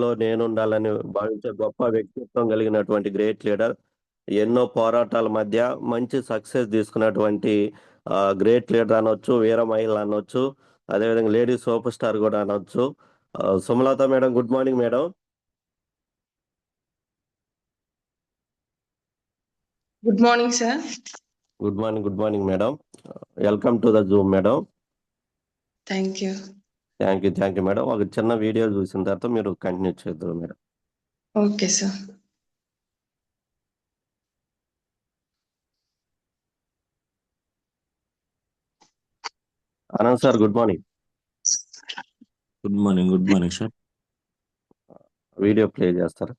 లో నేనుండాలని భావించే గొప్ప వ్యక్తిత్వం కలిగినటువంటి గ్రేట్ లీడర్. ఎన్నో పోరాటాల మధ్య మంచి సక్సెస్ తీసుకున్నటువంటి గ్రేట్ లీడర్ అనొచ్చు, వీర మహిళ అనొచ్చు. అదేవిధంగా లేడీ సూపర్ స్టార్ గూడా అనొచ్చు. Sumalatha madam, good morning madam. Good morning sir. Good morning, good morning madam. Welcome to the Zoom madam. Thank you. Thank you madam. ఒక చిన్న వీడియో చూసిన తర్వాత మీరు కంటిన్యూ చేద్దాం madam. Okay sir. Anand sir, good morning. Good morning sir. Video play చేస్తారా?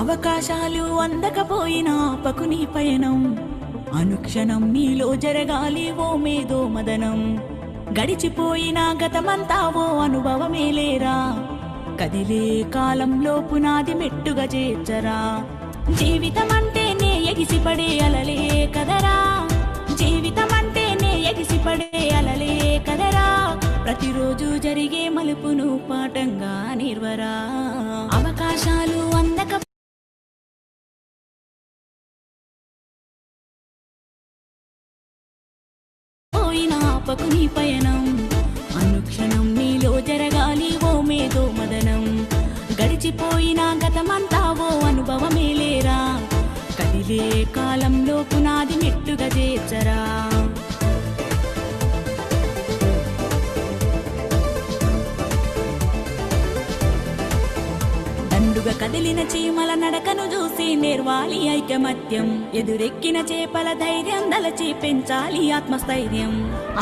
అవకాశాలు అందకపోయినా పకుని పయనం, అనుక్షణం నీలో జరగాలి ఓ మేధో మదనం. గడిచిపోయిన గతమంతా ఓ అనుభవమేలేరా, కదిలే కాలంలో పునాది మెట్టుగా చేర్చరా. జీవితం అంటేనే ఎగిసిపడే అలలే కదరా, జీవితం అంటేనే ఎగిసిపడే అలలే కదరా. ప్రతిరోజు జరిగే మలుపును పాఠంగా నిర్వరా. అవకాశాలు అందక పకుని పయనం, అనుక్షణం నీలో జరగాలి ఓ మేధో మదనం. గడిచిపోయిన గతమంతా ఓ అనుభవమేలేరా, కదిలే కాలంలో పునాది మెట్టుగా చేర్చరా. దండుగా కదిలిన చీమల నడకను చూసి నేర్వాలి ఐకమత్యం. ఎదురెక్కిన చేపల ధైర్యం దలచి పెంచాలి ఆత్మస్థైర్యం.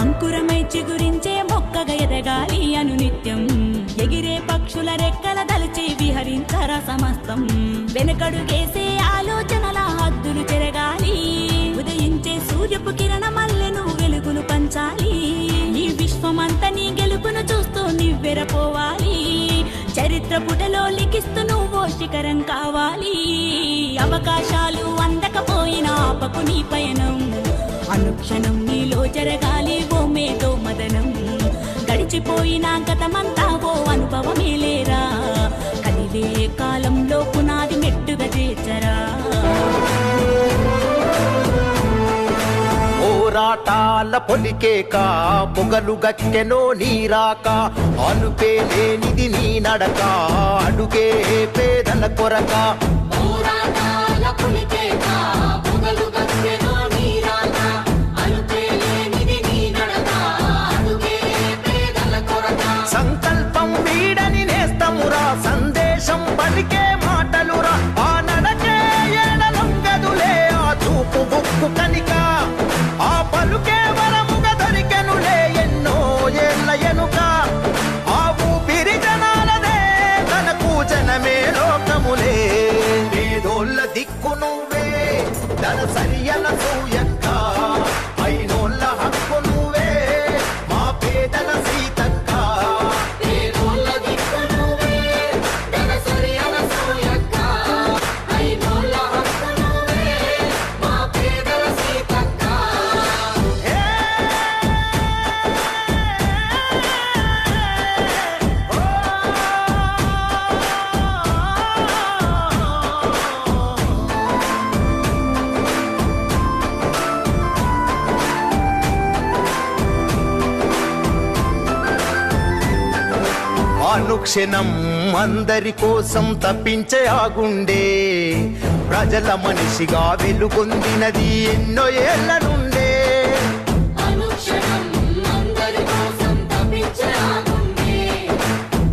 అంకురమై చిగురించే మొక్కగా ఎదగాలి అనునిత్యం. ఎగిరే పక్షుల రెక్కల దలచి విహరించరా సమస్తం. వెనకడుగేసే ఆలోచనల హద్దులు చెరగాలి. ఉదయించే సూర్యపు కిరణ మల్లెను వెలుగులు పంచాలి. ఈ విశ్వమంతా నీ గెలుపును చూస్తూ నివ్వెరపోవాలి. చరిత్ర పుటలో లిఖిస్తూ నువ్వో శిఖరం కావాలి. అవకాశాలు అందకపోయినా పకుని పయనం, అనుక్షణం నీలో జరగాలి ఓ మేధో మదనం. గడిచిపోయిన గతమంతా ఓ అనుభవమేలేరా, కదిలే కాలంలో పునాది మెట్టుగా చేర్చరా. పోరాటాల పొలికేక పొగలు గక్కెనో నీరాక, అలుపే లేనిది నీ నడక, అడుగే పేదల కొరక. పోరాటాల పొలికేక పొగలు గక్కెనో నీరాక, అలుపే లేనిది నీ నడక, అడుగే పేదల కొరక. సంకల్పం వీడని నేస్తమురా, సందేశం పలికే మాటలురా. ఆ నడకే ఎడలొంగదులే, ఆ చూపు బుక్కు కనిక, ఆ పలుకే వరముగా దొరికెనులే ఎన్నో ఏళ్ళ ఎనుక. ఆ ఊపిరి జనాలదే, తనకు జనమే లోకములే. పేదోళ్ళ దిక్కు నువ్వే, ధన సరియన సూయక్క, అయినోళ్ళ హక్కు నువ్వే, మా పేదల సీతక్క. పేదోళ్ళ దిక్కు నువ్వే, ధనసరి అనసూయక్క, అయినోళ్ళ హక్కు నువ్వే, మా పేదల సీతక్క. అనుక్షణం అందరి కోసం తప్పించే ఆగుండే, ప్రజల మనిషిగా వెలుగొందినది ఎన్నో ఏళ్ల నుండే. అనుక్షణం అందరి కోసం తప్పించే ఆగుండే,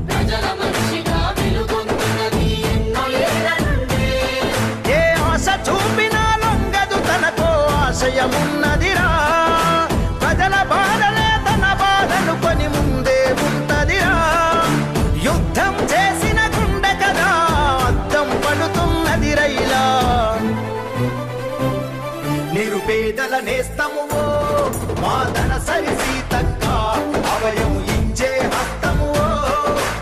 ప్రజల మనిషిగా వెలుగొందినది ఎన్నో ఏళ్ల నుండే. ఏ ఆశ చూపినా లొంగదు, తనకో ఆశయమున్నదిరా. ప్రజల బాధలే తన బాధలు కొని ముందే ఉంటదిరా. యుద్ధం చేసిన గుండె కదా, అద్దం పడుతున్నది రైలా. నిరుపేదల నేస్త రక్తము మా ధనసరి సీతక్క అభయం ఇచ్చే హస్తము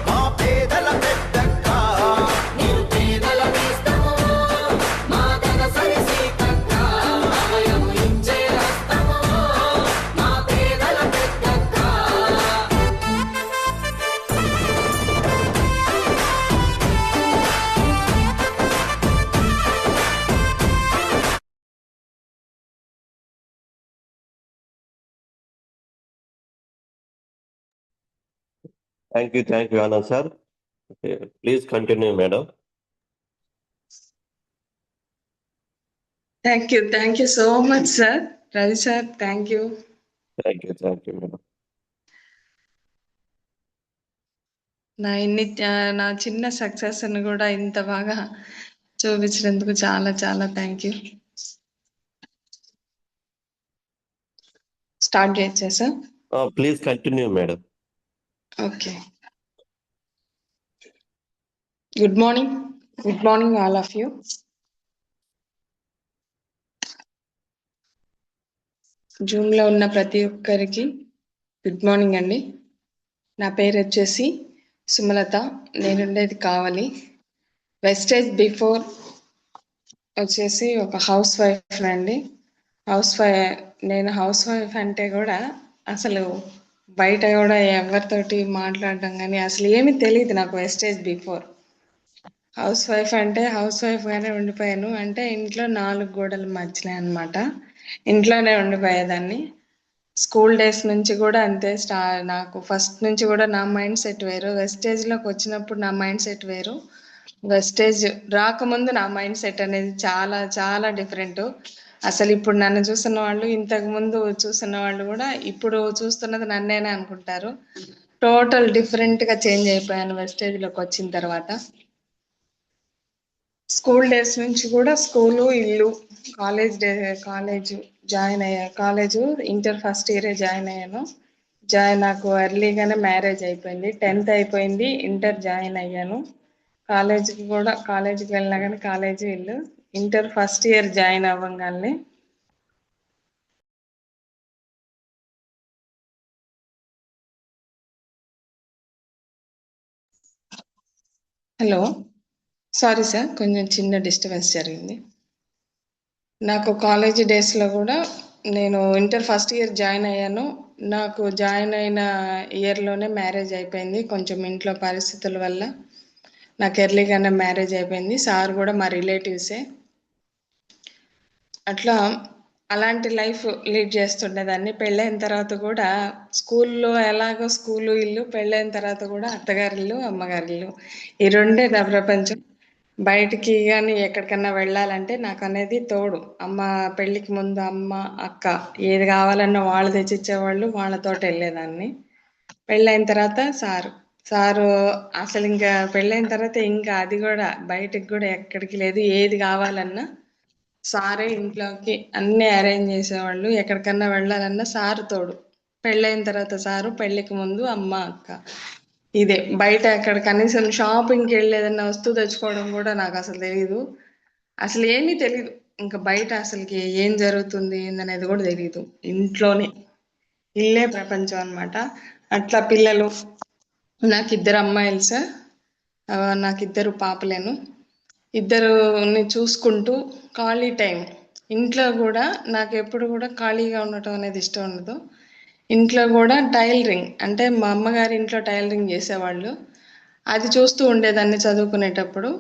మా పేదల పెద్దక్క నిరుపేదల నేస్తము మా ధనసరి సీతక్క అభయం ఇచ్చే హస్తము మా పేదల పెద్దక్క. Thank you Anand sir. Please continue madam. Thank you so much sir. Ravi sir, thank you. Thank you madam. నా చిన్న సక్సెస్ ని కూడా ఇంత బాగా చూపించినందుకు చాలా చాలా థ్యాంక్ యూ. స్టార్ట్ చేయొచ్చా sir? Please continue madam. Okay. Good morning all of you. Zoom లో ఉన్న ప్రతి ఒక్కరికి గుడ్ మార్నింగ్ అండి. నా పేరు వచ్చేసి సుమలత. నేనుండేది కావాలి. వెస్టేజ్ బిఫోర్ వచ్చేసి ఒక హౌస్ వైఫ్ అండి. నేను హౌస్ వైఫ్ అంటే కూడా అసలు బయట కూడా ఎవరితోటి మాట్లాడడం కానీ అసలు ఏమీ తెలియదు నాకు. వెస్టేజ్ బిఫోర్ హౌస్ వైఫ్ అంటే హౌస్ వైఫ్ గానే ఉండిపోయాను. అంటే ఇంట్లో 4 గోడల మధ్యనే అనమాట. ఇంట్లోనే ఉండిపోయేదాన్ని. స్కూల్ డేస్ నుంచి కూడా అంతే. నాకు ఫస్ట్ నుంచి కూడా నా మైండ్ సెట్ వేరు. వెస్టేజ్లోకి వచ్చినప్పుడు నా మైండ్ సెట్ వేరు. వెస్టేజ్ రాకముందు నా మైండ్ సెట్ అనేది చాలా చాలా డిఫరెంట్. అసలు ఇప్పుడు నన్ను చూస్తున్న వాళ్ళు, ఇంతకు ముందు చూస్తున్న వాళ్ళు కూడా ఇప్పుడు చూస్తున్నది నన్నేనే అనుకుంటారు. టోటల్ డిఫరెంట్ గా చేంజ్ అయిపోయాను వెస్టేజ్ లోకి వచ్చిన తర్వాత. స్కూల్ డేస్ నుంచి కూడా స్కూలు, ఇల్లు, కాలేజ్ జాయిన్ అయ్యా. కాలేజ్ ఇంటర్ ఫస్ట్ ఇయరే జాయిన్ అయ్యాను. నాకు ఎర్లీగానే మ్యారేజ్ అయిపోయింది. 10th అయిపోయింది, ఇంటర్ జాయిన్ అయ్యాను. కాలేజీకి వెళ్ళినా కానీ కాలేజీ, ఇల్లు. ఇంటర్ ఫస్ట్ ఇయర్ జాయిన్ అవ్వగానే హలో, సారీ సార్, కొంచెం చిన్న డిస్టర్బెన్స్ జరిగింది. నాకు కాలేజీ డేస్లో కూడా నేను ఇంటర్ ఫస్ట్ ఇయర్ జాయిన్ అయ్యాను. నాకు జాయిన్ అయిన ఇయర్లోనే మ్యారేజ్ అయిపోయింది. కొంచెం ఇంట్లో పరిస్థితుల వల్ల నాకు ఎర్లీగానే మ్యారేజ్ అయిపోయింది. సార్ కూడా మా రిలేటివ్సే. అట్లా అలాంటి లైఫ్ లీడ్ చేస్తుండేదాన్ని. పెళ్ళైన తర్వాత కూడా స్కూల్లో ఎలాగో స్కూలు, ఇల్లు, పెళ్ళైన తర్వాత కూడా అత్తగారిల్లు, అమ్మగారిల్లు, ఈ రెండే నా ప్రపంచం. బయటికి కానీ ఎక్కడికన్నా వెళ్ళాలంటే నాకు అనేది తోడు. పెళ్ళికి ముందు అమ్మ, అక్క ఏది కావాలన్నా వాళ్ళు తెచ్చిచ్చేవాళ్ళు. వాళ్ళతోటి వెళ్ళేదాన్ని. పెళ్ళైన తర్వాత సారు అసలు ఇంకా పెళ్ళైన తర్వాత ఇంకా అది కూడా బయటికి కూడా ఎక్కడికి లేదు. ఏది కావాలన్నా సారే ఇంట్లోకి అన్ని అరేంజ్ చేసేవాళ్ళు. ఎక్కడికన్నా వెళ్ళాలన్నా సారు తోడు. పెళ్ళైన తర్వాత సారు, పెళ్ళికి ముందు అమ్మ, అక్క. ఇదే. బయట ఎక్కడ కనీసం షాపింగ్కి వెళ్ళి ఏదన్నా వస్తువు తెచ్చుకోవడం కూడా నాకు అసలు తెలియదు. అసలు ఏమీ తెలియదు. ఇంకా బయట అసలుకి ఏం జరుగుతుంది ఏందనేది కూడా తెలియదు. ఇంట్లోనే ఇల్లే ప్రపంచం అన్నమాట. అట్లా పిల్లలు, నాకు 2 అమ్మాయిలు సార్. నాకు 2 పాపలేను. ఇద్దరుని చూసుకుంటూ ఖాళీ టైం ఇంట్లో కూడా నాకు ఎప్పుడు కూడా ఖాళీగా ఉండటం అనేది ఇష్టం ఉండదు. ఇంట్లో కూడా టైలరింగ్, అంటే మా అమ్మగారి ఇంట్లో టైలరింగ్ చేసేవాళ్ళు. అది చూస్తూ ఉండేదాన్ని చదువుకునేటప్పుడు.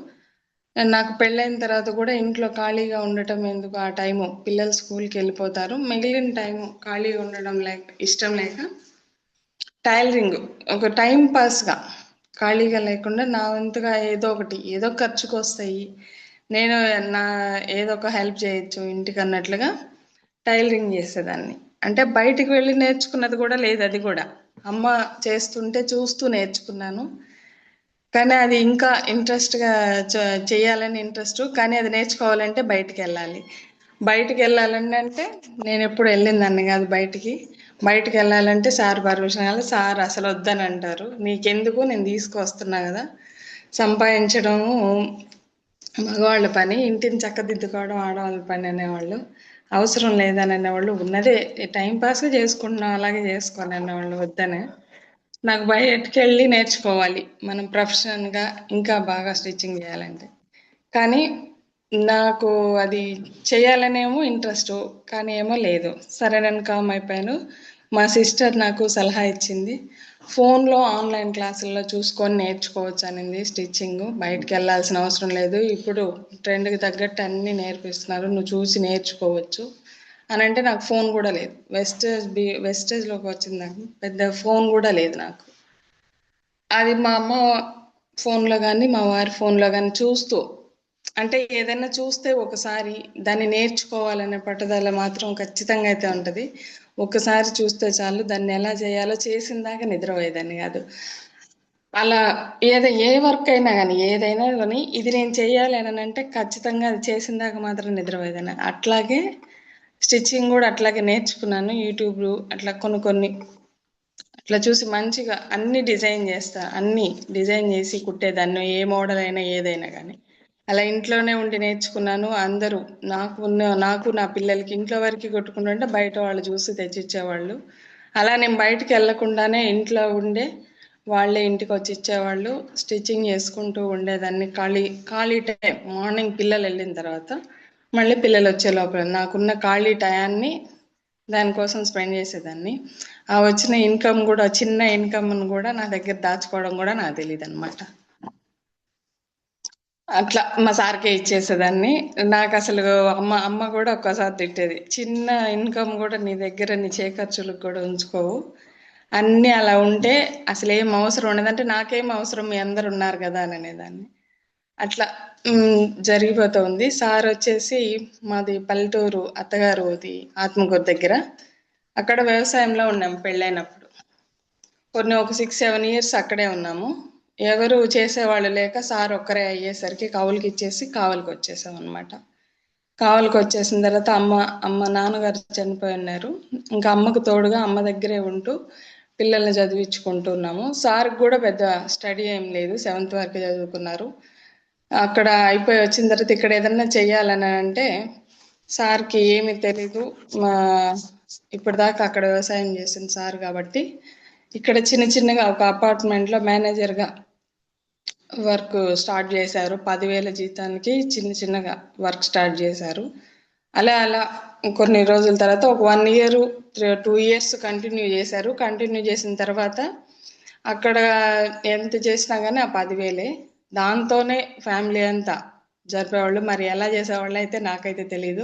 నాకు పెళ్ళైన తర్వాత కూడా ఇంట్లో ఖాళీగా ఉండటం ఎందుకు, ఆ టైము పిల్లలు స్కూల్కి వెళ్ళిపోతారు, మిగిలిన టైము ఖాళీగా ఉండడం ఇష్టం లేక టైలరింగ్ ఒక టైం పాస్గా ఖాళీగా లేకుండా నా వంతుగా ఏదో ఖర్చుకు వస్తాయి, నేను ఏదో ఒక హెల్ప్ చేయొచ్చు ఇంటికి అన్నట్లుగా టైలరింగ్ చేసేదాన్ని. అంటే బయటికి వెళ్ళి నేర్చుకున్నది కూడా లేదు. అది కూడా అమ్మ చేస్తుంటే చూస్తూ నేర్చుకున్నాను. కానీ అది ఇంకా ఇంట్రెస్ట్గా చేయాలని ఇంట్రెస్ట్. కానీ అది నేర్చుకోవాలంటే బయటికి వెళ్ళాలని అంటే నేను ఎప్పుడు వెళ్ళిందాన్ని కాదు బయటికి వెళ్ళాలంటే సార్ పర్మిషన్. సార్ అసలు వద్దని అంటారు. నీకెందుకు, నేను తీసుకొస్తున్నా కదా. సంపాదించడం మగవాళ్ళ పని, ఇంటిని చక్కదిద్దుకోవడం ఆడవాళ్ళ పని అనేవాళ్ళు. అవసరం లేదని అనేవాళ్ళు, ఉన్నదే టైం పాస్ చేసుకుంటున్నాం అలాగే చేసుకోని అనేవాళ్ళు వద్దనే. నాకు బయటకు వెళ్ళి నేర్చుకోవాలి మనం ప్రొఫెషనల్గా ఇంకా బాగా స్టిచ్చింగ్ చేయాలంటే. కానీ నాకు అది చేయాలనేమో ఇంట్రెస్ట్, కానీ ఏమో లేదు. సరే నేను కామ్ అయిపోయాను. మా సిస్టర్ నాకు సలహా ఇచ్చింది, ఫోన్లో ఆన్లైన్ క్లాసుల్లో చూసుకొని నేర్చుకోవచ్చు అనింది స్టిచ్చింగ్. బయటకు వెళ్ళాల్సిన అవసరం లేదు, ఇప్పుడు ట్రెండ్కి తగ్గట్టు అన్నీ నేర్పిస్తున్నారు, నువ్వు చూసి నేర్చుకోవచ్చు అని అంటే. నాకు ఫోన్ కూడా లేదు, వెస్టేజ్లోకి వచ్చింది, నాకు పెద్ద ఫోన్ కూడా లేదు నాకు. అది మా అమ్మ ఫోన్లో కానీ మా వారి ఫోన్లో కానీ చూస్తూ, అంటే ఏదైనా చూస్తే ఒకసారి దాన్ని నేర్చుకోవాలనే పట్టుదల మాత్రం ఖచ్చితంగా అయితే ఉంటుంది. ఒకసారి చూస్తే చాలు, దాన్ని ఎలా చేయాలో చేసిన దాకా నిద్రపోయేదాన్ని కాదు. అలా ఏ వర్క్ అయినా కానీ ఏదైనా కానీ ఇది నేను చేయాలి అని అంటే ఖచ్చితంగా అది చేసిన దాకా మాత్రం నిద్రపోయేదాన్ని. అట్లాగే స్టిచ్చింగ్ కూడా అట్లాగే నేర్చుకున్నాను. యూట్యూబ్ అట్లా కొన్ని అట్లా చూసి మంచిగా అన్ని డిజైన్ చేస్తా, అన్ని డిజైన్ చేసి కుట్టేదాన్ని, ఏ మోడల్ అయినా ఏదైనా కానీ. అలా ఇంట్లోనే ఉండి నేర్చుకున్నాను. అందరూ నాకు నా పిల్లలకి ఇంట్లో వరకు కొట్టుకుంటుంటే బయట వాళ్ళు చూసి తెచ్చిచ్చేవాళ్ళు. అలా నేను బయటికి వెళ్ళకుండానే ఇంట్లో ఉండే వాళ్ళే ఇంటికి వచ్చి ఇచ్చేవాళ్ళు. స్టిచ్చింగ్ చేసుకుంటూ ఉండేదాన్ని. ఖాళీ టైం మార్నింగ్ పిల్లలు వెళ్ళిన తర్వాత మళ్ళీ పిల్లలు వచ్చే లోపల నాకున్న ఖాళీ టయాన్ని దానికోసం స్పెండ్ చేసేదాన్ని. ఆ వచ్చిన ఇన్కమ్ కూడా, చిన్న ఇన్కమ్ను కూడా నా దగ్గర దాచుకోవడం కూడా నాకు తెలియదు అనమాట. అట్లా మా సార్కే ఇచ్చేసేదాన్ని. నాకు అసలు అమ్మ కూడా ఒక్కసారి తిట్టేది, చిన్న ఇన్కమ్ కూడా నీ దగ్గర నీ ఖర్చులకు కూడా ఉంచుకోవు, అన్నీ అలా ఉంటే అసలు ఏం అవసరం ఉండదంటే, నాకేం అవసరం మీ అందరు ఉన్నారు కదా అని అనేదాన్ని. అట్లా జరిగిపోతుంది. సార్ వచ్చేసి మాది పల్లెటూరు, అత్తగారుది ఆత్మకూరు దగ్గర. అక్కడ వ్యవసాయంలో ఉన్నాము పెళ్ళైనప్పుడు. ఒక 6-7 ఇయర్స్ అక్కడే ఉన్నాము. ఎవరు చేసేవాళ్ళు లేక సార్ ఒక్కరే అయ్యేసరికి కౌలుకి ఇచ్చేసి కావలికి వచ్చేసాం అనమాట. కావలికి వచ్చేసిన తర్వాత నాన్నగారు చనిపోయి ఉన్నారు. ఇంకా అమ్మకు తోడుగా అమ్మ దగ్గరే ఉంటూ పిల్లల్ని చదివించుకుంటున్నాము. సార్కి కూడా పెద్ద స్టడీ ఏం లేదు, 7th వరకు చదువుకున్నారు. అక్కడ అయిపోయి వచ్చిన తర్వాత ఇక్కడ ఏదన్నా చెయ్యాలని అంటే సార్కి ఏమీ తెలీదు. ఇప్పటిదాకా అక్కడ వ్యవసాయం చేసిన సార్ కాబట్టి ఇక్కడ చిన్నగా ఒక అపార్ట్మెంట్లో మేనేజర్గా వర్క్ స్టార్ట్ చేశారు. 10,000 జీతానికి చిన్నగా వర్క్ స్టార్ట్ చేశారు. అలా కొన్ని రోజుల తర్వాత ఒక 1 year 2 years కంటిన్యూ చేశారు. కంటిన్యూ చేసిన తర్వాత అక్కడ ఎంత చేసినా కానీ ఆ 10,000 దాంతోనే ఫ్యామిలీ అంతా జరిపేవాళ్ళు. మరి ఎలా చేసేవాళ్ళు అయితే నాకైతే తెలీదు.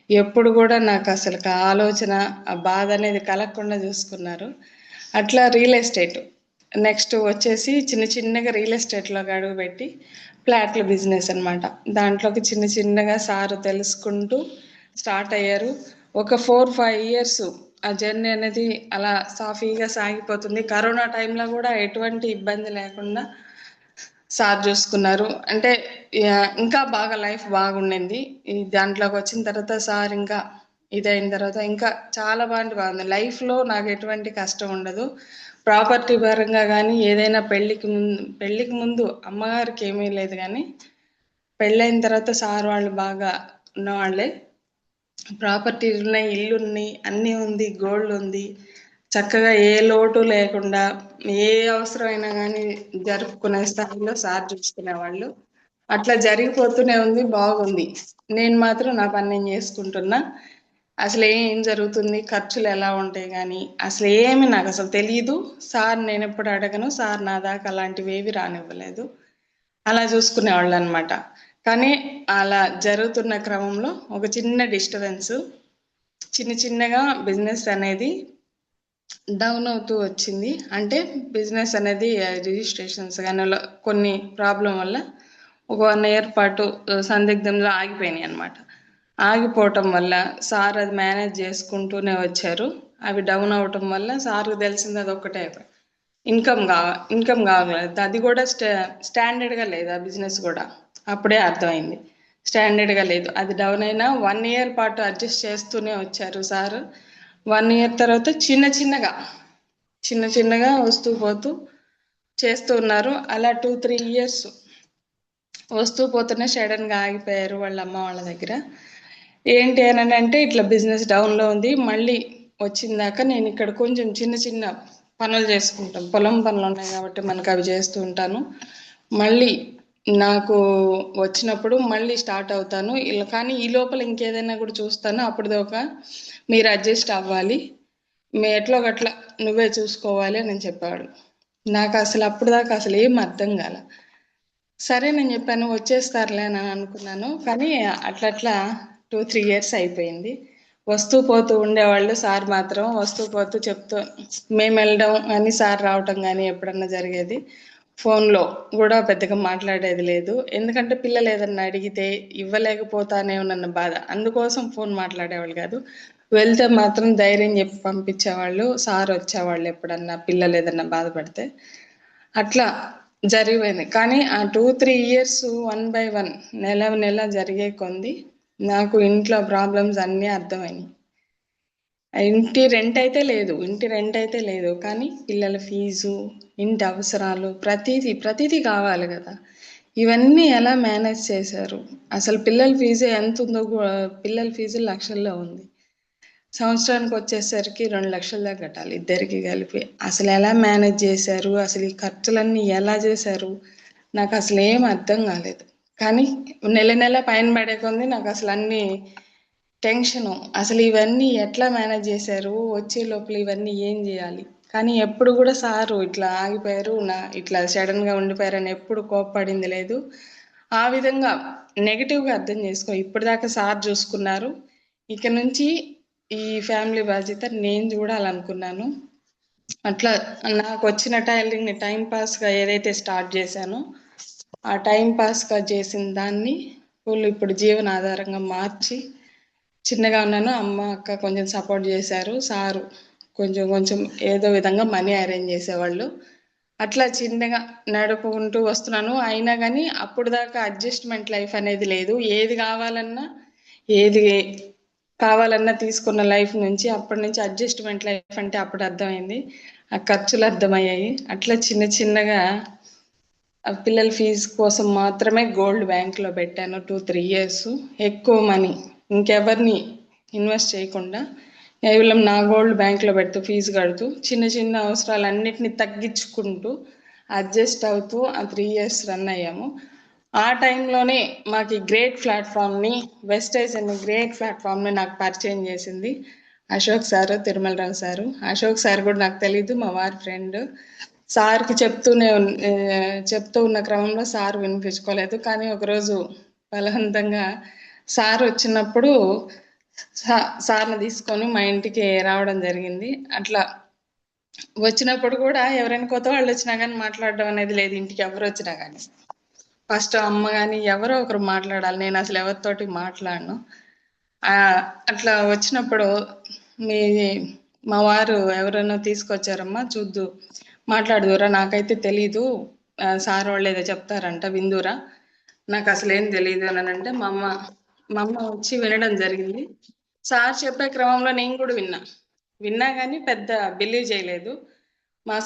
ఎప్పుడు కూడా నాకు అసలు ఆలోచన, ఆ బాధ అనేది కలగకుండా చూసుకున్నారు. అట్లా రియల్ ఎస్టేట్ నెక్స్ట్ వచ్చేసి చిన్నగా రియల్ ఎస్టేట్లోకి అడుగుపెట్టి ఫ్లాట్ల బిజినెస్ అనమాట. దాంట్లోకి చిన్నగా సారు తెలుసుకుంటూ స్టార్ట్ అయ్యారు. ఒక 4-5 years ఆ జర్నీ అనేది అలా సాఫీగా సాగిపోతుంది. కరోనా టైంలో కూడా ఎటువంటి ఇబ్బంది లేకుండా సార్ చూసుకున్నారు. అంటే ఇంకా బాగా లైఫ్ బాగుండింది. దాంట్లోకి వచ్చిన తర్వాత సార్ ఇంకా ఇదైన తర్వాత ఇంకా చాలా బాగుంది. లైఫ్లో నాకు ఎటువంటి కష్టం ఉండదు. ప్రాపర్టీ పరంగా కానీ ఏదైనా పెళ్ళికి ముందు అమ్మగారికి ఏమీ లేదు, కానీ పెళ్ళైన తర్వాత సార్ వాళ్ళు బాగా ఉన్నవాళ్ళే. ప్రాపర్టీ ఉన్నాయి, ఇల్లు ఉన్నాయి, అన్నీ ఉంది, గోల్డ్ ఉంది, చక్కగా ఏ లోటు లేకుండా ఏ అవసరమైనా కానీ జరుపుకునే స్థాయిలో సార్ చూసుకునేవాళ్ళు. అట్లా జరిగిపోతూనే ఉంది, బాగుంది. నేను మాత్రం నా పని నేను చేసుకుంటున్నా. అసలు ఏం జరుగుతుంది, ఖర్చులు ఎలా ఉంటాయి కానీ అసలు ఏమి నాకు అసలు తెలియదు. సార్ నేను ఎప్పుడు అడగను, సార్ నా దాకా అలాంటివి ఏవి రానివ్వలేదు. అలా చూసుకునేవాళ్ళు అనమాట. కానీ అలా జరుగుతున్న క్రమంలో ఒక చిన్న డిస్టర్బెన్స్, చిన్నగా బిజినెస్ అనేది డౌన్ అవుతూ వచ్చింది. అంటే బిజినెస్ అనేది రిజిస్ట్రేషన్స్ కానీ కొన్ని ప్రాబ్లం వల్ల ఒక 1 year పాటు సందిగ్ధంలో ఆగిపోయినాయి అనమాట. ఆగిపోవటం వల్ల సార్ అది మేనేజ్ చేసుకుంటూనే వచ్చారు. అవి డౌన్ అవటం వల్ల సార్కు తెలిసింది అది ఒక్కటే, ఇన్కమ్ కావాలి. అది కూడా స్టాండర్డ్గా లేదు. ఆ బిజినెస్ కూడా అప్పుడే అర్థమైంది, స్టాండర్డ్గా లేదు. అది డౌన్ అయినా 1 year పాటు అడ్జస్ట్ చేస్తూనే వచ్చారు సార్. 1 year తర్వాత చిన్నగా వస్తూ పోతూ చేస్తూ ఉన్నారు. అలా 2-3 years వస్తూ పోతూనే సడన్గా ఆగిపోయారు వాళ్ళ అమ్మ వాళ్ళ దగ్గర. ఏంటి అని అంటే ఇట్లా బిజినెస్ డౌన్లో ఉంది, మళ్ళీ వచ్చిందాక నేను ఇక్కడ కొంచెం చిన్న చిన్న పనులు చేసుకుంటాను, పొలం పనులు ఉన్నాయి కాబట్టి మనకు అవి చేస్తూ ఉంటాను. మళ్ళీ నాకు వచ్చినప్పుడు మళ్ళీ స్టార్ట్ అవుతాను ఇలా. కానీ ఈ లోపల ఇంకేదైనా కూడా చూస్తాను. అప్పటిదాకా మీరు అడ్జస్ట్ అవ్వాలి, మీ ఎట్లో గట్లా నువ్వే చూసుకోవాలి అని చెప్పాడు. నాకు అసలు అప్పుడు దాకా అసలు ఏం అర్థం కాల. సరే నేను చెప్పాను వచ్చేస్తారులే అని అనుకున్నాను. కానీ అట్లా 2-3 ఇయర్స్ అయిపోయింది. వస్తూ పోతూ ఉండేవాళ్ళు. సార్ మాత్రం వస్తూ పోతూ చెప్తూ మేము వెళ్ళడం కానీ సార్ రావటం కానీ ఎప్పుడన్నా జరిగేది. ఫోన్లో కూడా పెద్దగా మాట్లాడేది లేదు, ఎందుకంటే పిల్లలు ఏదన్నా అడిగితే ఇవ్వలేకపోతానేమోనన్న బాధ, అందుకోసం ఫోన్ మాట్లాడేవాళ్ళు కాదు. వెళ్తే మాత్రం ధైర్యం చెప్పి పంపించేవాళ్ళు. సార్ వచ్చేవాళ్ళు ఎప్పుడన్నా పిల్లలు ఏదన్నా బాధపడితే. అట్లా జరిగిపోయింది. కానీ ఆ 2-3 ఇయర్స్ 1 by 1 నెల నెల జరిగే కొంది నాకు ఇంట్లో ప్రాబ్లమ్స్ అన్నీ అర్థమైనాయి. ఇంటి రెంట్ అయితే లేదు, కానీ పిల్లల ఫీజు, ఇంటి అవసరాలు, ప్రతిదీ కావాలి కదా. ఇవన్నీ ఎలా మేనేజ్ చేశారు? అసలు పిల్లల ఫీజు ఎంత ఉందో పిల్లల ఫీజు లక్షల్లో ఉంది. సంవత్సరానికి వచ్చేసరికి 2 లక్షల దాకా కట్టాలి ఇద్దరికి కలిపి. అసలు ఎలా మేనేజ్ చేశారు? అసలు ఈ ఖర్చులన్నీ ఎలా చేశారు? నాకు అసలు ఏం అర్థం కాలేదు. కానీ నెల నెల పైన పడే కొంది నాకు అసలు అన్ని టెన్షను. అసలు ఇవన్నీ ఎట్లా మేనేజ్ చేశారు? వచ్చే లోపల ఇవన్నీ ఏం చేయాలి? కానీ ఎప్పుడు కూడా సారు ఇట్లా ఆగిపోయారు, ఇట్లా సడన్గా ఉండిపోయారని ఎప్పుడు కోప్పడింది లేదు. ఆ విధంగా నెగిటివ్గా అర్థం చేసుకో. ఇప్పటిదాకా సార్ చూసుకున్నారు, ఇక నుంచి ఈ ఫ్యామిలీ బాధ్యత నేను చూడాలనుకున్నాను. అట్లా నాకు వచ్చిన టైలరింగ్ని టైం పాస్గా ఏదైతే స్టార్ట్ చేశానో ఆ టైం పాస్గా చేసిన దాన్ని ఫుల్ ఇప్పుడు జీవనాధారంగా మార్చి చిన్నగా ఉన్నాను. అమ్మ అక్క కొంచెం సపోర్ట్ చేశారు, సారు కొంచెం కొంచెం ఏదో విధంగా మనీ అరేంజ్ చేసేవాళ్ళు. అట్లా చిన్నగా నడుపుకుంటూ వస్తున్నాను. అయినా కానీ అప్పుడు దాకా అడ్జస్ట్మెంట్ లైఫ్ అనేది లేదు. ఏది కావాలన్నా తీసుకున్న లైఫ్ నుంచి అప్పటి నుంచి అడ్జస్ట్మెంట్ లైఫ్ అంటే అప్పుడు అర్థమైంది. ఆ ఖర్చులు అర్థమయ్యాయి. అట్లా చిన్న చిన్నగా ఆ పిల్లల ఫీజు కోసం మాత్రమే గోల్డ్ బ్యాంక్లో పెట్టాను 2-3 ఇయర్స్. ఎక్కువ మనీ ఇంకెవరిని ఇన్వెస్ట్ చేయకుండా కేవలం నా గోల్డ్ బ్యాంక్లో పెడుతూ ఫీజు కడుతూ చిన్న చిన్న అవసరాలన్నిటిని తగ్గించుకుంటూ అడ్జస్ట్ అవుతూ ఆ 3 ఇయర్స్ రన్ అయ్యాము. ఆ టైంలోనే మాకు ఈ గ్రేట్ ప్లాట్ఫామ్ని, వెస్టేజ్ అనే గ్రేట్ ప్లాట్ఫామ్ని నాకు పరిచయం చేసింది Ashok sir, Tirumalarao sir. Ashok sir కూడా నాకు తెలీదు, మా వారి ఫ్రెండ్. సార్కి చెప్తూ ఉన్న క్రమంలో సార్ వినిపించుకోలేదు. కానీ ఒకరోజు బలవంతంగా సార్ వచ్చినప్పుడు సార్ని తీసుకొని మా ఇంటికి రావడం జరిగింది. అట్లా వచ్చినప్పుడు కూడా ఎవరైనా కొత్త వాళ్ళు వచ్చినా కానీ మాట్లాడడం అనేది లేదు. ఇంటికి ఎవరు వచ్చినా కానీ ఫస్ట్ అమ్మ కానీ ఎవరో ఒకరు మాట్లాడాలి, నేను అసలు ఎవరితోటి మాట్లాడను. అట్లా వచ్చినప్పుడు మా వారు ఎవరైనా తీసుకొచ్చారమ్మా చూద్దు మాట్లాడుదురా, నాకైతే తెలీదు, సార్ వాళ్ళు ఏదో చెప్తారంట విందురా, నాకు అసలు ఏం తెలియదు అని అంటే మా అమ్మ వచ్చి వినడం జరిగింది. సార్ చెప్పే క్రమంలో నేను కూడా విన్నా కానీ పెద్ద బిలీవ్ చేయలేదు. మా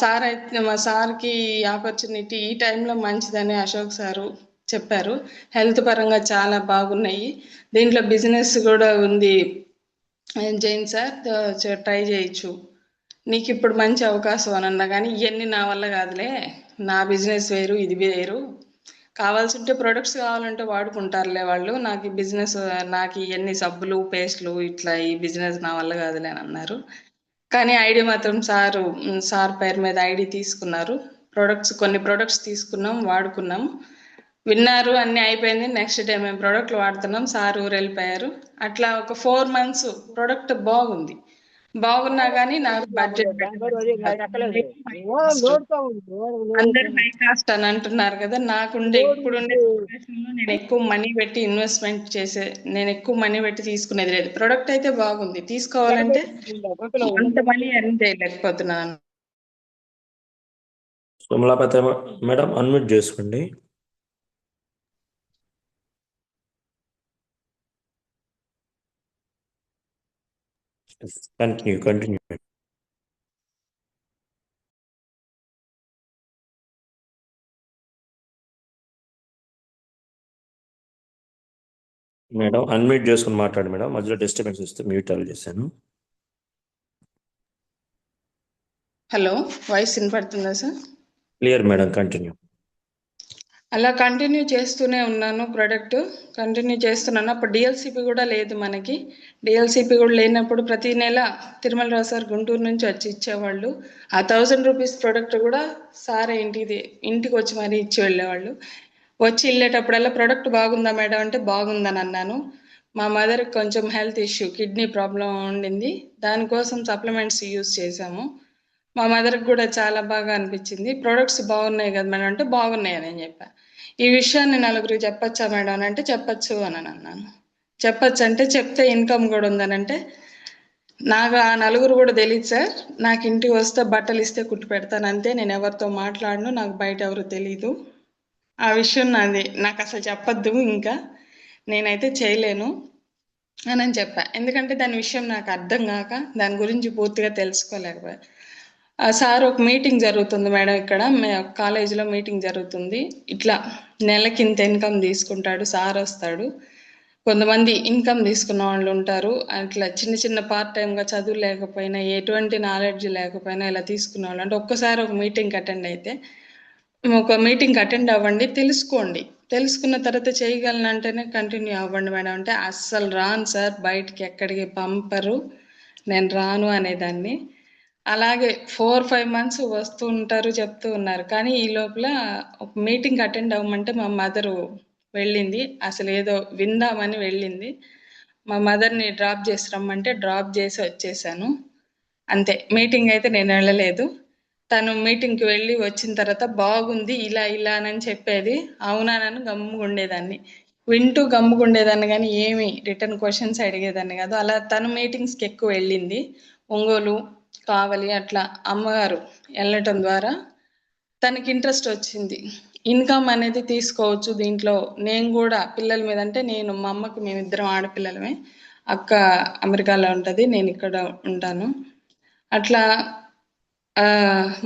సార్కి ఆపర్చునిటీ ఈ టైంలో మంచిదని అశోక్ సారు చెప్పారు. హెల్త్ పరంగా చాలా బాగున్నాయి, దీంట్లో బిజినెస్ కూడా ఉంది జైన్ సార్, ట్రై చేయొచ్చు, నీకు ఇప్పుడు మంచి అవకాశం అని అన్నా. కానీ ఇవన్నీ నా వల్ల కాదులే, నా బిజినెస్ వేరు ఇది వేరు, కావాల్సి ఉంటే ప్రొడక్ట్స్ కావాలంటే వాడుకుంటారులే వాళ్ళు, నాకు ఈ బిజినెస్, నాకు ఇవన్నీ సబ్బులు పేస్ట్లు ఇట్లా ఈ బిజినెస్ నా వల్ల కాదులే అని అన్నారు. కానీ ఐడి మాత్రం సార్ పేరు మీద ఐడి తీసుకున్నారు. కొన్ని ప్రొడక్ట్స్ తీసుకున్నాం, వాడుకున్నాం, విన్నారు, అన్నీ అయిపోయింది. నెక్స్ట్ డే మేము ప్రోడక్ట్లు వాడుతున్నాం, సార్ ఊరు వెళ్ళిపోయారు. అట్లా ఒక 4 months ప్రోడక్ట్ బాగున్నా కానీ నాకు బడ్జెట్ అందరూ హై కాస్ట్ అని అంటున్నారు కదా. ఇప్పుడుండే సిచ్యువేషన్లో నేను ఎక్కువ మనీ పెట్టి నేను ఎక్కువ మనీ పెట్టి తీసుకునేది లేదు. ప్రోడక్ట్ అయితే బాగుంది, తీసుకోవాలంటే అంత మనీ ఎర్న్ చేయలేకపోతున్నాను. సోమలాపతి మేడం అన్మ్యూట్ చేసుకోండి. కంటిన్యూ. మేడం అన్మ్యూట్ చేసుకుని మాట్లాడు మేడం. మధ్యలో డిస్టర్బెన్స్ వస్తే మ్యూట్ ఆల్ చేశాను. హలో, వాయిస్ వినపడుతుందా సార్? Clear madam, continue. అలా కంటిన్యూ చేస్తూనే ఉన్నాను, ప్రోడక్ట్ కంటిన్యూ చేస్తున్నాను. అప్పుడు డిఎల్సిపి కూడా లేదు మనకి. డిఎల్సిపి కూడా లేనప్పుడు ప్రతి నెల తిరుమలరావు సార్ గుంటూరు నుంచి వచ్చి ఇచ్చేవాళ్ళు. ఆ 1000 రూపీస్ ప్రోడక్ట్ కూడా సారే ఇంటికి వచ్చి మరీ ఇచ్చి వెళ్ళేవాళ్ళు. వచ్చి వెళ్ళేటప్పుడల్లా ప్రోడక్ట్ బాగుందా మేడం అంటే బాగుందని అన్నాను. మా మదర్కి కొంచెం హెల్త్ ఇష్యూ, కిడ్నీ ప్రాబ్లం ఉండింది. దానికోసం సప్లిమెంట్స్ యూజ్ చేశాము. మా మదర్కి కూడా చాలా బాగా అనిపించింది. ప్రొడక్ట్స్ బాగున్నాయి కదా మేడం అంటే బాగున్నాయి అని చెప్పా. ఈ విషయాన్ని నలుగురికి చెప్పచ్చా మేడం అని అంటే చెప్పచ్చు అని అన్నాను. చెప్పచ్చు అంటే చెప్తే ఇన్కమ్ కూడా ఉందనంటే నాకు ఆ నలుగురు కూడా తెలియదు సార్. నాకు ఇంటికి వస్తే బట్టలు ఇస్తే కుట్టు పెడతాను అంతే, నేను ఎవరితో మాట్లాడను, నాకు బయట ఎవరు తెలీదు. ఆ విషయం నాకు అసలు చెప్పొద్దు, ఇంకా నేనైతే చేయలేను అని చెప్పా. ఎందుకంటే దాని విషయం నాకు అర్థం కాక దాని గురించి పూర్తిగా తెలుసుకోలేకపోయా. సార్ ఒక మీటింగ్ జరుగుతుంది మేడం, ఇక్కడ కాలేజీలో మీటింగ్ జరుగుతుంది. ఇట్లా నెలకి ఇంత ఇన్కమ్ తీసుకుంటాడు సార్, వస్తాడు. కొంతమంది ఇన్కమ్ తీసుకున్న వాళ్ళు ఉంటారు, అట్లా చిన్న చిన్న పార్ట్ టైంగా చదువు లేకపోయినా ఎటువంటి నాలెడ్జ్ లేకపోయినా ఇలా తీసుకున్న వాళ్ళు. అంటే ఒక్కసారి ఒక మీటింగ్కి అటెండ్ అయితే, ఒక మీటింగ్కి అటెండ్ అవ్వండి, తెలుసుకోండి, తెలుసుకున్న తర్వాత చేయగలను అంటేనే కంటిన్యూ అవ్వండి మేడం అంటే అస్సలు రాను సార్, బయటికి ఎక్కడికి పంపరు, నేను రాను అనేదాన్ని. అలాగే 4-5 మంత్స్ వస్తూ ఉంటారు, చెప్తూ ఉన్నారు. కానీ ఈ లోపల ఒక మీటింగ్ అటెండ్ అవ్వమంటే మా మదరు వెళ్ళింది. అసలు ఏదో విందామని వెళ్ళింది. మా మదర్ని డ్రాప్ చేసి రమ్మంటే డ్రాప్ చేసి వచ్చేసాను అంతే. మీటింగ్ అయితే నేను వెళ్ళలేదు. తను మీటింగ్కి వెళ్ళి వచ్చిన తర్వాత బాగుంది ఇలా ఇలా అని చెప్పేది, అవునానని గమ్ముగుండేదాన్ని, వింటూ గమ్ముగుండేదాన్ని, కానీ ఏమి రిటర్న్ క్వశ్చన్స్ అడిగేదాన్ని కాదు. అలా తను మీటింగ్స్కి ఎక్కువ వెళ్ళింది. ఒంగోలు, కావలి అట్లా అమ్మగారు వెళ్ళటం ద్వారా తనకి ఇంట్రెస్ట్ వచ్చింది. ఇన్కమ్ అనేది తీసుకోవచ్చు దీంట్లో. నేను కూడా పిల్లల మీద అంటే మా అమ్మకి మేమిద్దరం ఆడపిల్లలమే, అక్క అమెరికాలో ఉంటుంది, నేను ఇక్కడ ఉంటాను. అట్లా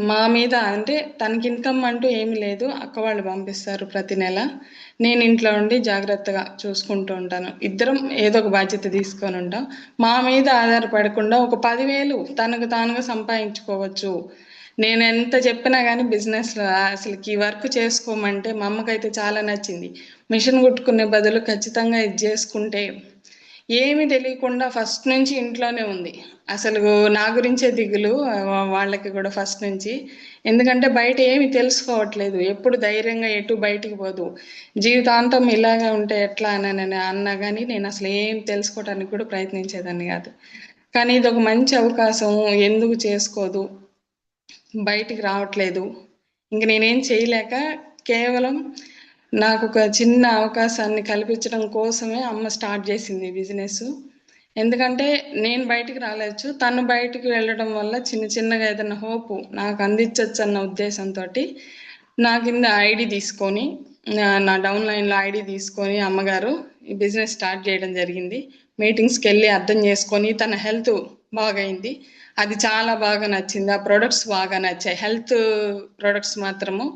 మా మీద అంటే తనకి ఇన్కమ్ అంటూ ఏమీ లేదు, అక్క వాళ్ళు పంపిస్తారు ప్రతి నెల. నేను ఇంట్లో ఉండి జాగ్రత్తగా చూసుకుంటూ ఉంటాను. ఇద్దరం ఏదో ఒక బాధ్యత తీసుకొని ఉంటాం. మా మీద ఆధారపడకుండా ఒక 10,000 తనకు తానుగా సంపాదించుకోవచ్చు. నేను ఎంత చెప్పినా కానీ బిజినెస్లో అసలుకి ఈ వర్క్ చేసుకోమంటే మా అమ్మకైతే చాలా నచ్చింది. మిషన్ కుట్టుకునే బదులు ఖచ్చితంగా ఇది చేసుకుంటే, ఏమీ తెలియకుండా ఫస్ట్ నుంచి ఇంట్లోనే ఉంది. అసలు నా గురించే దిగులు వాళ్ళకి కూడా ఫస్ట్ నుంచి. ఎందుకంటే బయట ఏమి తెలుసుకోవట్లేదు, ఎప్పుడు ధైర్యంగా ఎటు బయటికి పోదు, జీవితాంతం ఇలాగే ఉంటే ఎట్లా అని అన్నా కానీ నేను అసలు ఏం తెలుసుకోవడానికి కూడా ప్రయత్నించేదాన్ని కాదు. కానీ ఇది ఒక మంచి అవకాశం, ఎందుకు చేసుకోదు, బయటికి రావట్లేదు. ఇంక నేనేం చేయలేక కేవలం నాకు ఒక చిన్న అవకాశాన్ని కల్పించడం కోసమే అమ్మ స్టార్ట్ చేసింది బిజినెస్. ఎందుకంటే నేను బయటికి రాలేచ్చు, తను బయటికి వెళ్ళడం వల్ల చిన్న చిన్నగా ఏదైనా హోపు నాకు అందించవచ్చు అన్న ఉద్దేశంతో నా కింద ఐడి తీసుకొని, నా డౌన్లైన్లో ఐడి తీసుకొని అమ్మగారు ఈ బిజినెస్ స్టార్ట్ చేయడం జరిగింది. మీటింగ్స్కి వెళ్ళి అర్థం చేసుకొని తన హెల్త్ బాగైంది, అది చాలా బాగా నచ్చింది. ఆ ప్రొడక్ట్స్ బాగా నచ్చాయి, హెల్త్ ప్రొడక్ట్స్ మాత్రము.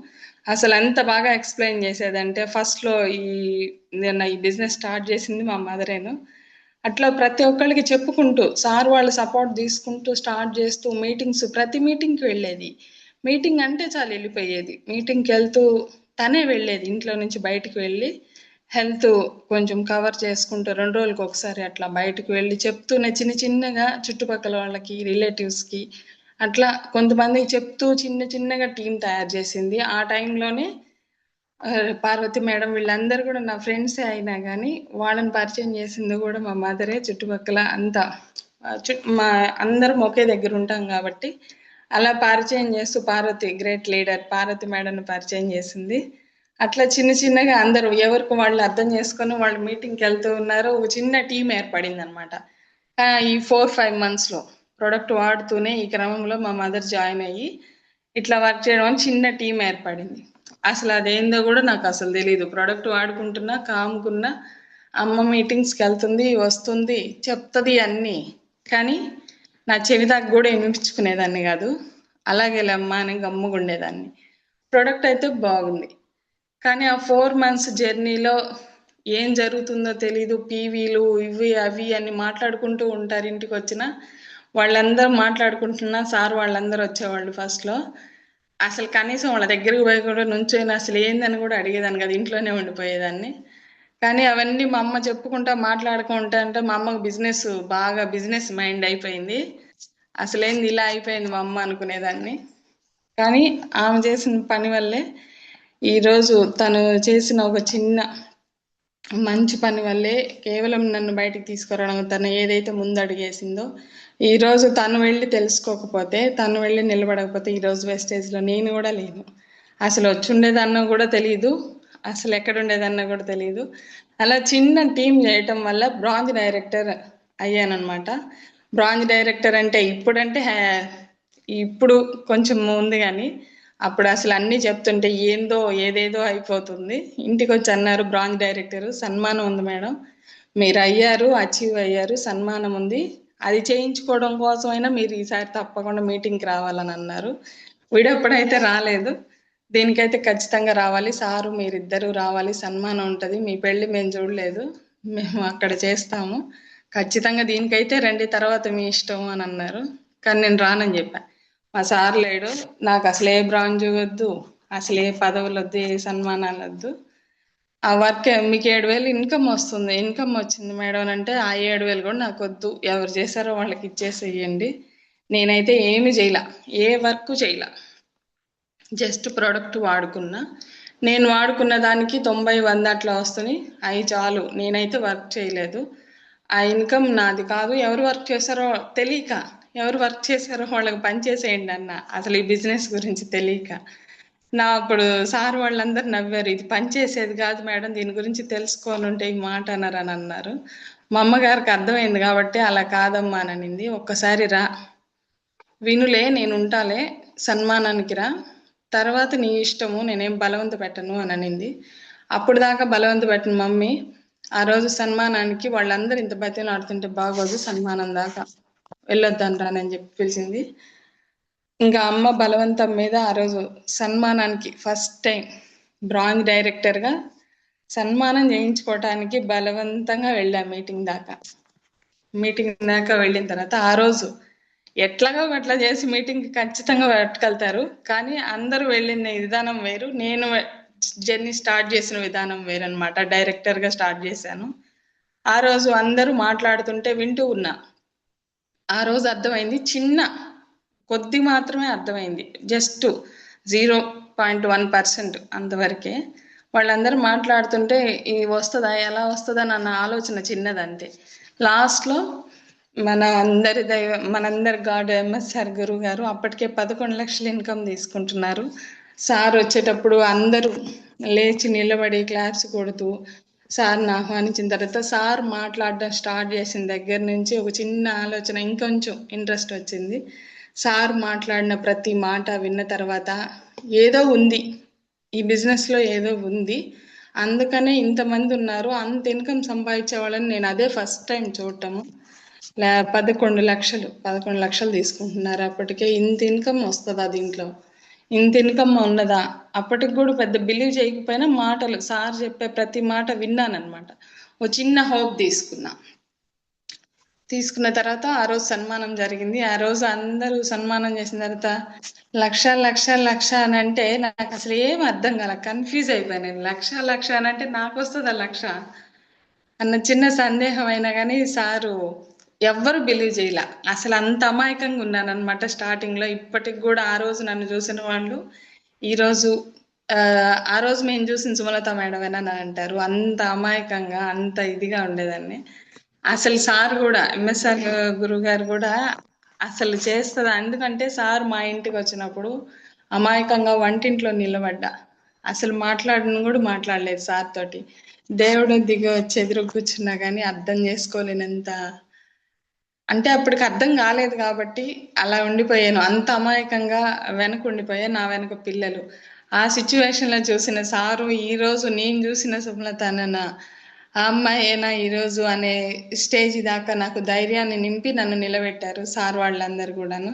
అసలు ఎంత బాగా ఎక్స్ప్లెయిన్ చేసేదంటే ఫస్ట్లో ఈ బిజినెస్ స్టార్ట్ చేసింది మా మదరేను. అట్లా ప్రతి ఒక్కళ్ళకి చెప్పుకుంటూ సార్ వాళ్ళు సపోర్ట్ తీసుకుంటూ స్టార్ట్ చేస్తూ మీటింగ్స్, ప్రతి మీటింగ్కి వెళ్ళేది. మీటింగ్ అంటే చాలు వెళ్ళిపోయేది. మీటింగ్కి వెళ్తూ తనే వెళ్ళేది, ఇంట్లో నుంచి బయటికి వెళ్ళి హెల్త్ కొంచెం కవర్ చేసుకుంటూ 2 రోజులకు ఒకసారి అట్లా బయటకు వెళ్ళి చెప్తూనే చిన్న చిన్నగా చుట్టుపక్కల వాళ్ళకి, రిలేటివ్స్కి అట్లా కొంతమందికి చెప్తూ చిన్న చిన్నగా టీం తయారు చేసింది. ఆ టైంలోనే పార్వతి మేడం వీళ్ళందరూ కూడా నా ఫ్రెండ్సే అయినా కానీ వాళ్ళని పరిచయం చేసింది కూడా మా మదరే. చుట్టుపక్కల అంతా మా అందరం ఒకే దగ్గర ఉంటాం కాబట్టి అలా పరిచయం చేస్తూ పార్వతి గ్రేట్ లీడర్ పార్వతి మేడంని పరిచయం చేసింది. అట్లా చిన్న చిన్నగా అందరూ ఎవరికి వాళ్ళు అర్థం చేసుకొని వాళ్ళు మీటింగ్కి వెళ్తూ ఉన్నారు. ఒక చిన్న టీం ఏర్పడింది అనమాట. ఈ 4-5 మంత్స్లో ప్రోడక్ట్ వాడుతూనే ఈ క్రమంలో మా మదర్ జాయిన్ అయ్యి ఇట్లా వర్క్ చేయడం అని చిన్న టీం ఏర్పడింది. అసలు అదేందో కూడా నాకు అసలు తెలియదు. ప్రోడక్ట్ వాడుకుంటున్నా, కాముకున్నా, అమ్మ మీటింగ్స్కి వెళ్తుంది, వస్తుంది, చెప్తుంది అన్నీ, కానీ నా చెవి దాకా కూడా వినిపించుకునేదాన్ని కాదు. అలాగే అమ్మ అని గమ్ముగుండేదాన్ని. ప్రోడక్ట్ అయితే బాగుంది, కానీ ఆ 4 మంత్స్ జర్నీలో ఏం జరుగుతుందో తెలీదు. పీవీలు ఇవి అవి అని మాట్లాడుకుంటూ ఉంటారు. ఇంటికి వచ్చిన వాళ్ళందరూ మాట్లాడుకుంటున్నా సార్ వాళ్ళందరూ వచ్చేవాళ్ళు ఫస్ట్లో. అసలు కనీసం వాళ్ళ దగ్గరికి పోయి కూడా నుంచొని అసలు ఏందని కూడా అడిగేదాన్ని కదా, ఇంట్లోనే ఉండిపోయేదాన్ని. కానీ అవన్నీ మా అమ్మ చెప్పుకుంటా మాట్లాడుకుంటా అంటే మా అమ్మకు బాగా బిజినెస్ మైండ్ అయిపోయింది. అసలేంది ఇలా అయిపోయింది మా అమ్మ అనుకునేదాన్ని. కానీ ఆమె చేసిన పని వల్లే ఈరోజు తను చేసిన ఒక చిన్న మంచి పని వల్లే కేవలం నన్ను బయటికి తీసుకురావడం, తను ఏదైతే ముందు అడిగేసిందో ఈరోజు తను వెళ్ళి తెలుసుకోకపోతే, తను వెళ్ళి నిలబడకపోతే ఈరోజు వెస్టేజ్లో నేను కూడా లేను. అసలు వచ్చి ఉండేదన్నా కూడా తెలియదు, అసలు ఎక్కడ ఉండేదన్నా కూడా తెలియదు. అలా చిన్న టీం చేయటం వల్ల బ్రాంజ్ డైరెక్టర్ అయ్యానమాట. బ్రాంజ్ డైరెక్టర్ అంటే ఇప్పుడు కొంచెం ఉంది, కానీ అప్పుడు అసలు అన్నీ చెప్తుంటే ఏదేదో అయిపోతుంది. ఇంటికి వచ్చి అన్నారు, బ్రాంజ్ డైరెక్టర్ సన్మానం ఉంది మేడం, మీరు అచీవ్ అయ్యారు, సన్మానం ఉంది, అది చేయించుకోవడం కోసమైనా మీరు ఈసారి తప్పకుండా మీటింగ్కి రావాలని అన్నారు. వీడప్పుడైతే రాలేదు, దీనికైతే ఖచ్చితంగా రావాలి సారు, మీరిద్దరూ రావాలి, సన్మానం ఉంటుంది, మీ పెళ్ళి మేము చూడలేదు, మేము అక్కడ చేస్తాము, ఖచ్చితంగా దీనికైతే రండి, తర్వాత మీ ఇష్టం అని అన్నారు. కానీ నేను రానని చెప్పాను. మా సార్ లేడు, నాకు అసలు ఏ బ్రాంజ్ వద్దు, అసలు ఏ పదవులు వద్దు, ఏ సన్మానాలు వద్దు, ఆ వర్క్ మీకు 7,000 ఇన్కమ్ వచ్చింది మేడం అంటే ఆ 7,000 కూడా నాకు వద్దు, ఎవరు చేశారో వాళ్ళకి ఇచ్చేసేయండి, నేనైతే ఏమి చేయలా, ఏ వర్క్ చేయలా, జస్ట్ ప్రోడక్ట్ వాడుకున్నా. నేను వాడుకున్న దానికి 90-100 అట్లా వస్తుంది, అవి చాలు, నేనైతే వర్క్ చేయలేదు. ఆ ఇన్కమ్ నాది కాదు, ఎవరు వర్క్ చేశారో తెలియక, ఎవరు వర్క్ చేశారో వాళ్ళకి పని చేసేయండి అన్న, అసలు ఈ బిజినెస్ గురించి తెలియక. అప్పుడు సార్ వాళ్ళందరూ నవ్వారు, ఇది పని చేసేది కాదు మేడం, దీని గురించి తెలుసుకొని ఉంటే ఈ మాట అన్నారని అన్నారు. మా అమ్మగారికి అర్థమైంది కాబట్టి అలా కాదమ్మా అని అనింది. ఒక్కసారి రా, వినులే, నేను ఉంటాలే, సన్మానానికి రా, తర్వాత నీ ఇష్టము, నేనేం బలవంత పెట్టను అని అనింది. అప్పుడు దాకా బలవంత పెట్టిన మమ్మీ ఆ రోజు సన్మానానికి వాళ్ళందరూ ఇంత బతిని ఆడుతుంటే బాగోదు, సన్మానం దాకా వెళ్ళొద్దాను రానని చెప్పి పిలిచింది. ఇంకా అమ్మ బలవంతం మీద ఆ రోజు సన్మానానికి ఫస్ట్ టైం బ్రాంజ్ డైరెక్టర్గా సన్మానం చేయించుకోవటానికి బలవంతంగా వెళ్ళా. మీటింగ్ దాకా వెళ్ళిన తర్వాత ఆ రోజు ఎట్లాగో అట్లా చేసి మీటింగ్ ఖచ్చితంగా పట్టుకెళ్తారు, కానీ అందరూ వెళ్ళిన విధానం వేరు, నేను జర్నీ స్టార్ట్ చేసిన విధానం వేరు అనమాట. డైరెక్టర్గా స్టార్ట్ చేశాను. ఆ రోజు అందరూ మాట్లాడుతుంటే వింటూ ఉన్నా. ఆ రోజు అర్థమైంది, కొద్ది మాత్రమే అర్థమైంది, జస్ట్ 0.1% అంతవరకే. వాళ్ళందరూ మాట్లాడుతుంటే ఇది వస్తుందా, ఎలా వస్తుందా అన్న ఆలోచన చిన్నదంతే. లాస్ట్లో మనందరి గాడ్ ఎంఎస్ఆర్ గురువు గారు అప్పటికే 11 లక్షల ఇన్కమ్ తీసుకుంటున్నారు. సార్ వచ్చేటప్పుడు అందరూ లేచి నిలబడి క్లాప్స్ కొడుతూ సార్ని ఆహ్వానించిన తర్వాత సార్ మాట్లాడడం స్టార్ట్ చేసిన దగ్గర నుంచి ఒక చిన్న ఆలోచన, ఇంకొంచెం ఇంట్రెస్ట్ వచ్చింది. సార్ మాట్లాడిన ప్రతి మాట విన్న తర్వాత ఏదో ఉంది, ఈ బిజినెస్లో ఏదో ఉంది, అందుకనే ఇంతమంది ఉన్నారు, అంత ఇన్కమ్ సంపాదించే వాళ్ళని నేను అదే ఫస్ట్ టైం చూడటము. 11 లక్షలు తీసుకుంటున్నారు. అప్పటికే ఇంత ఇన్కమ్ వస్తుందా, దీంట్లో ఇంత ఇన్కమ్ ఉన్నదా, అప్పటికి కూడా పెద్ద బిలీవ్ చేయకపోయినా మాటలు, సార్ చెప్పే ప్రతి మాట విన్నానమాట. ఓ చిన్న హోప్ తీసుకున్న తర్వాత ఆ రోజు సన్మానం జరిగింది. ఆ రోజు అందరూ సన్మానం చేసిన తర్వాత లక్ష అని అంటే నాకు అసలు ఏం అర్థం కాల, కన్ఫ్యూజ్ అయిపోయాను నేను. లక్ష అని అంటే నాకు వస్తుందా లక్ష అన్న చిన్న సందేహం అయినా కానీ సారు ఎవ్వరు బిలీవ్ చేయలే. అసలు అంత అమాయకంగా ఉన్నాను అనమాట స్టార్టింగ్లో. ఇప్పటికి కూడా ఆ రోజు నన్ను చూసిన వాళ్ళు ఆ రోజు మేము చూసిన సుమలత మేడం అని అంటారు. అంత అమాయకంగా, అంత ఇదిగా ఉండేదాన్ని. అసలు సార్ కూడా, ఎంఎస్ఆర్ గురువు గారు కూడా అసలు చేస్తుందా, ఎందుకంటే సార్ మా ఇంటికి వచ్చినప్పుడు అమాయకంగా వంటింట్లో నిలబడ్డా, అసలు మాట్లాడలేదు సార్ తోటి. దేవుడు దిగి వచ్చి ఎదురు కూర్చున్నా కానీ అర్థం చేసుకోలేనంత, అంటే అప్పటికి అర్థం కాలేదు కాబట్టి అలా ఉండిపోయాను, అంత అమాయకంగా వెనక ఉండిపోయాను. నా వెనక పిల్లలు ఆ సిచ్యువేషన్లో చూసిన సారు ఈరోజు నేను చూసిన సుమలత అన్న ఆ అమ్మాయేనా ఈరోజు అనే స్టేజ్ దాకా నాకు ధైర్యాన్ని నింపి నన్ను నిలబెట్టారు సార్ వాళ్ళందరూ కూడాను.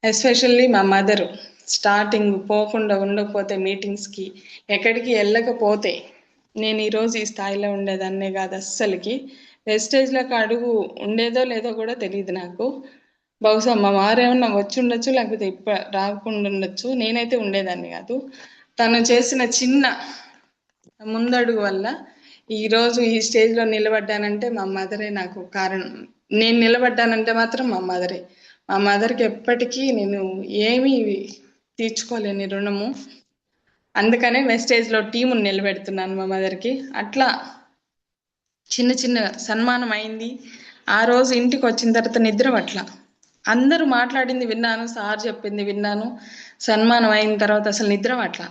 ఎస్పెషల్లీ మా మదరు, స్టార్టింగ్ పోకుండా ఉండకపోతే, మీటింగ్స్కి ఎక్కడికి వెళ్ళకపోతే నేను ఈరోజు ఈ స్థాయిలో ఉండేదాన్నే కాదు అస్సలకి. వెస్టేజ్లోకి అడుగు ఉండేదో లేదో కూడా తెలియదు నాకు. బహుశా మా వారేమన్నా వచ్చి ఉండొచ్చు, లేకపోతే రాకుండా ఉండొచ్చు. నేనైతే ఉండేదాన్ని కాదు. తను చేసిన చిన్న ముందడుగు వల్ల ఈరోజు ఈ స్టేజ్లో నిలబడ్డానంటే మా మదరే నాకు కారణం. నేను నిలబడ్డానంటే మాత్రం మా మదరే. మా మదర్కి ఎప్పటికీ నేను ఏమీ తీర్చుకోలేని రుణము. అందుకనే వెస్టేజ్లో టీముని నిలబెడుతున్నాను మా మదర్కి. అట్లా చిన్న చిన్న సన్మానం అయింది. ఆ రోజు ఇంటికి వచ్చిన తర్వాత నిద్ర పట్ల. అందరూ మాట్లాడింది విన్నాను, సార్ చెప్పింది విన్నాను. సన్మానం అయిన తర్వాత అసలు నిద్ర పట్ల.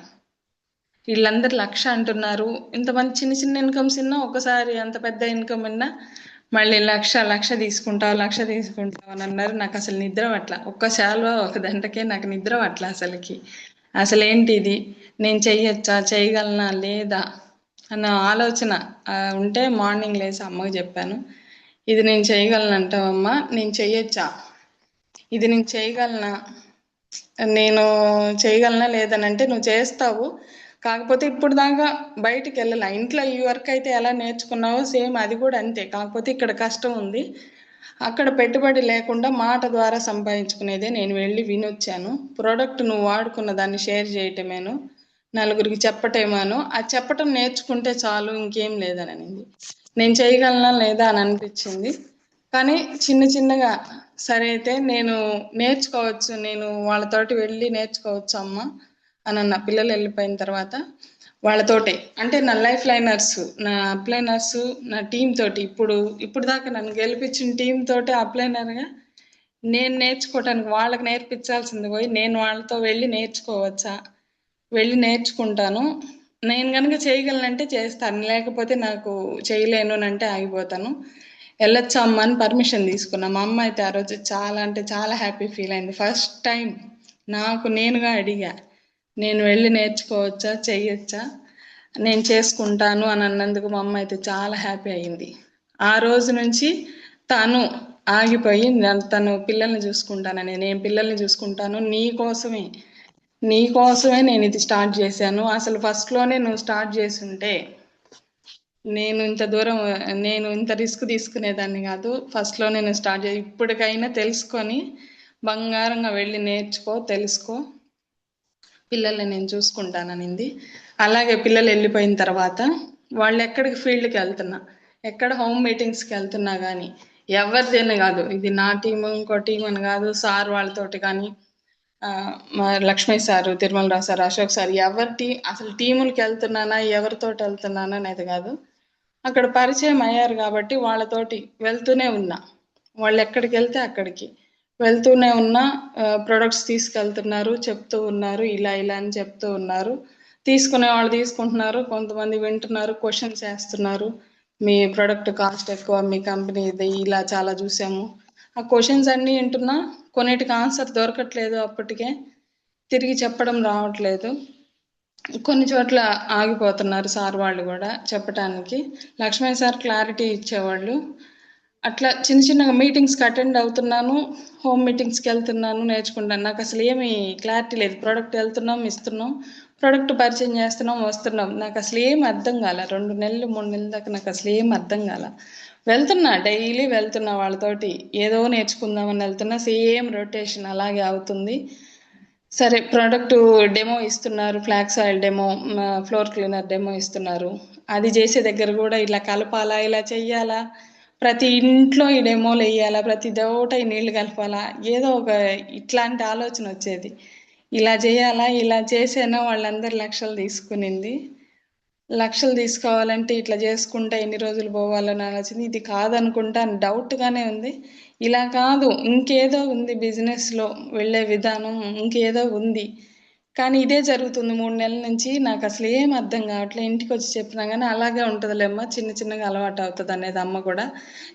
వీళ్ళందరూ 1,00,000 అంటున్నారు. ఇంతమంది చిన్న చిన్న ఇన్కమ్స్ ఉన్నా, ఒకసారి అంత పెద్ద ఇన్కమ్ ఉన్నా మళ్ళీ 1,00,000 తీసుకుంటావు అని అన్నారు. నాకు అసలు నిద్ర పట్ల. ఒక్క శాలువా ఒక దండకే నాకు నిద్ర పట్ల అసలుకి. అసలేంటి ఇది, నేను చెయ్యొచ్చా, చేయగలనా లేదా అన్న ఆలోచన ఉంటే మార్నింగ్ లేసి అమ్మకి చెప్పాను. ఇది నేను చేయగలనంటావమ్మా, నేను చెయ్యొచ్చా, ఇది నేను చేయగలనా లేదనంటే నువ్వు చేస్తావు, కాకపోతే ఇప్పుడు దాకా బయటికి వెళ్ళాల. ఇంట్లో ఈ వర్క్ అయితే ఎలా నేర్చుకున్నావో సేమ్ అది కూడా అంతే. కాకపోతే ఇక్కడ కష్టం ఉంది, అక్కడ పెట్టుబడి లేకుండా మాట ద్వారా సంపాదించుకునేదే. నేను వెళ్ళి వినొచ్చాను. ప్రోడక్ట్ నువ్వు వాడుకున్న దాన్ని షేర్ చేయటమేను, నలుగురికి చెప్పటమేను. అది చెప్పటం నేర్చుకుంటే చాలు, ఇంకేం లేదని అనింది. నేను చేయగలనా లేదా అని అనిపించింది. కానీ చిన్న చిన్నగా సరే అయితే నేను నేర్చుకోవచ్చు, నేను వాళ్ళతోటి వెళ్ళి నేర్చుకోవచ్చు అమ్మ అని అన్న. పిల్లలు వెళ్ళిపోయిన తర్వాత వాళ్ళతోటే, అంటే నా లైఫ్ లైనర్స్, నా అప్లైనర్స్, నా టీం తోటి, ఇప్పుడు దాకా నన్ను గెలిపించిన టీం తోటి అప్లైనర్గా నేను నేర్చుకోవటానికి, వాళ్ళకి నేర్పించాల్సింది పోయి నేను వాళ్ళతో వెళ్ళి నేర్చుకోవచ్చా, వెళ్ళి నేర్చుకుంటాను. నేను కనుక చేయగలనంటే చేస్తాను, లేకపోతే నాకు చేయలేను అంటే ఆగిపోతాను. వెళ్ళొచ్చా అమ్మ అని పర్మిషన్ తీసుకున్నా. మా అమ్మ అయితే ఆ రోజు చాలా అంటే చాలా హ్యాపీ ఫీల్ అయింది. ఫస్ట్ టైం నాకు నేనుగా అడిగా, నేను వెళ్ళి నేర్చుకోవచ్చా, చెయ్యొచ్చా, నేను చేసుకుంటాను అని అన్నందుకు మా అమ్మ అయితే చాలా హ్యాపీ అయింది. ఆ రోజు నుంచి తను ఆగిపోయి తను పిల్లల్ని చూసుకుంటానని, నేను పిల్లల్ని చూసుకుంటాను, నీకోసమే నేను ఇది స్టార్ట్ చేశాను. అసలు ఫస్ట్లోనే నువ్వు స్టార్ట్ చేస్తుంటే నేను ఇంత రిస్క్ తీసుకునేదాన్ని కాదు. ఫస్ట్లో నేను స్టార్ట్ చేసి ఇప్పటికైనా తెలుసుకొని బంగారంగా వెళ్ళి నేర్చుకో, తెలుసుకో, పిల్లల్ని నేను చూసుకుంటాననింది. అలాగే పిల్లలు వెళ్ళిపోయిన తర్వాత వాళ్ళు ఎక్కడికి ఫీల్డ్కి వెళ్తున్నా, ఎక్కడ హోమ్ మీటింగ్స్కి వెళ్తున్నా కానీ ఎవరిదేనే కాదు, ఇది నా టీము ఇంకో టీం అని కాదు, సార్ వాళ్ళతోటి కానీ మా Lakshmi sir, Tirumalarao sir, Ashok sir, అసలు టీములకి వెళ్తున్నానా, ఎవరితోటి వెళ్తున్నానా అనేది కాదు, అక్కడ పరిచయం అయ్యారు కాబట్టి వాళ్ళతోటి వెళ్తూనే ఉన్నా. వాళ్ళు ఎక్కడికి వెళ్తే అక్కడికి వెళ్తూనే ఉన్నా. ప్రొడక్ట్స్ తీసుకెళ్తున్నారు, చెప్తూ ఉన్నారు, ఇలా అని చెప్తూ ఉన్నారు. తీసుకునే వాళ్ళు తీసుకుంటున్నారు, కొంతమంది వింటున్నారు, క్వశ్చన్స్ వేస్తున్నారు. మీ ప్రొడక్ట్ కాస్ట్ ఎక్కువ, మీ కంపెనీ ఇది ఇలా చాలా చూసాము. ఆ క్వశ్చన్స్ అన్నీ వింటున్నా, కొన్నిటికి ఆన్సర్ దొరకట్లేదు, అప్పటికే తిరిగి చెప్పడం రావట్లేదు. కొన్ని చోట్ల ఆగిపోతున్నారు సార్ వాళ్ళు కూడా చెప్పటానికి. లక్ష్మీ సార్ క్లారిటీ ఇచ్చేవాళ్ళు. అట్లా చిన్న చిన్నగా మీటింగ్స్కి అటెండ్ అవుతున్నాను, హోమ్ మీటింగ్స్కి వెళ్తున్నాను, నేర్చుకుంటాను. నాకు అసలు ఏమీ క్లారిటీ లేదు. ప్రోడక్ట్ వెళ్తున్నాం, ఇస్తున్నాం, ప్రోడక్ట్ పరిచయం చేస్తున్నాం, వస్తున్నాం. నాకు అసలు ఏం అర్థం కాల. 2 నెలలు 3 నెలల దాకా నాకు అసలు ఏం అర్థం కాల. డైలీ వెళ్తున్నా వాళ్ళతోటి, ఏదో నేర్చుకుందామని వెళ్తున్నా, సేమ్ రొటేషన్ అలాగే అవుతుంది. సరే, ప్రోడక్ట్ డెమో ఇస్తున్నారు, flax oil demo, floor cleaner demo ఇస్తున్నారు. అది చేసే దగ్గర కూడా ఇలా కలపాలా, ఇలా చెయ్యాలా, ప్రతి ఇంట్లో ఈ డెమోలు వేయాలా, ప్రతి దోట ఈ నీళ్లు కలపాలా, ఏదో ఒక ఇట్లాంటి ఆలోచన వచ్చేది. ఇలా చేయాలా, ఇలా చేసేనా వాళ్ళందరూ లక్షలు తీసుకునింది. లక్షలు తీసుకోవాలంటే ఇట్లా చేసుకుంటా ఎన్ని రోజులు పోవాలని ఆలోచన. ఇది కాదనుకుంటా డౌట్గానే ఉంది. ఇలా కాదు, ఇంకేదో ఉంది, బిజినెస్లో వెళ్ళే విధానం ఇంకేదో ఉంది. కానీ ఇదే జరుగుతుంది 3 నెలల నుంచి. నాకు అసలు ఏం అర్థం కావట్లేదు. ఇంటికి వచ్చి చెప్పినా కానీ అలాగే ఉంటుందిలేమ్మా, చిన్న చిన్నగా అలవాటు అవుతుంది అనేది అమ్మ కూడా.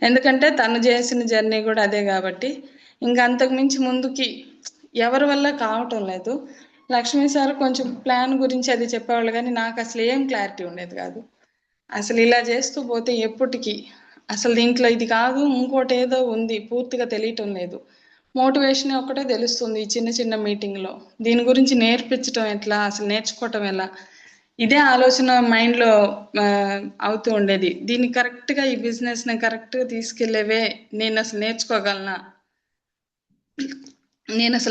ఎందుకంటే తను చేసిన జర్నీ కూడా అదే కాబట్టి. ఇంకా అంతకు మించి ముందుకి ఎవరి వల్ల కావటం లేదు. లక్ష్మీ సార్ కొంచెం ప్లాన్ గురించి అది చెప్పేవాళ్ళు, కానీ నాకు అసలు ఏం క్లారిటీ ఉండేది కాదు. అసలు ఇలా చేస్తూ పోతే ఎప్పటికీ, అసలు దీంట్లో ఇది కాదు ఇంకోటి ఏదో ఉంది, పూర్తిగా తెలియటం లేదు. మోటివేషన్ ఒకటే తెలుస్తుంది ఈ చిన్న చిన్న మీటింగ్లో. దీని గురించి నేర్పించడం ఎట్లా, అసలు నేర్చుకోవటం ఎలా, ఇదే ఆలోచన మైండ్లో అవుతూ ఉండేది. దీన్ని కరెక్ట్గా ఈ బిజినెస్ని కరెక్ట్గా తీసుకెళ్ళేవే నేను అసలు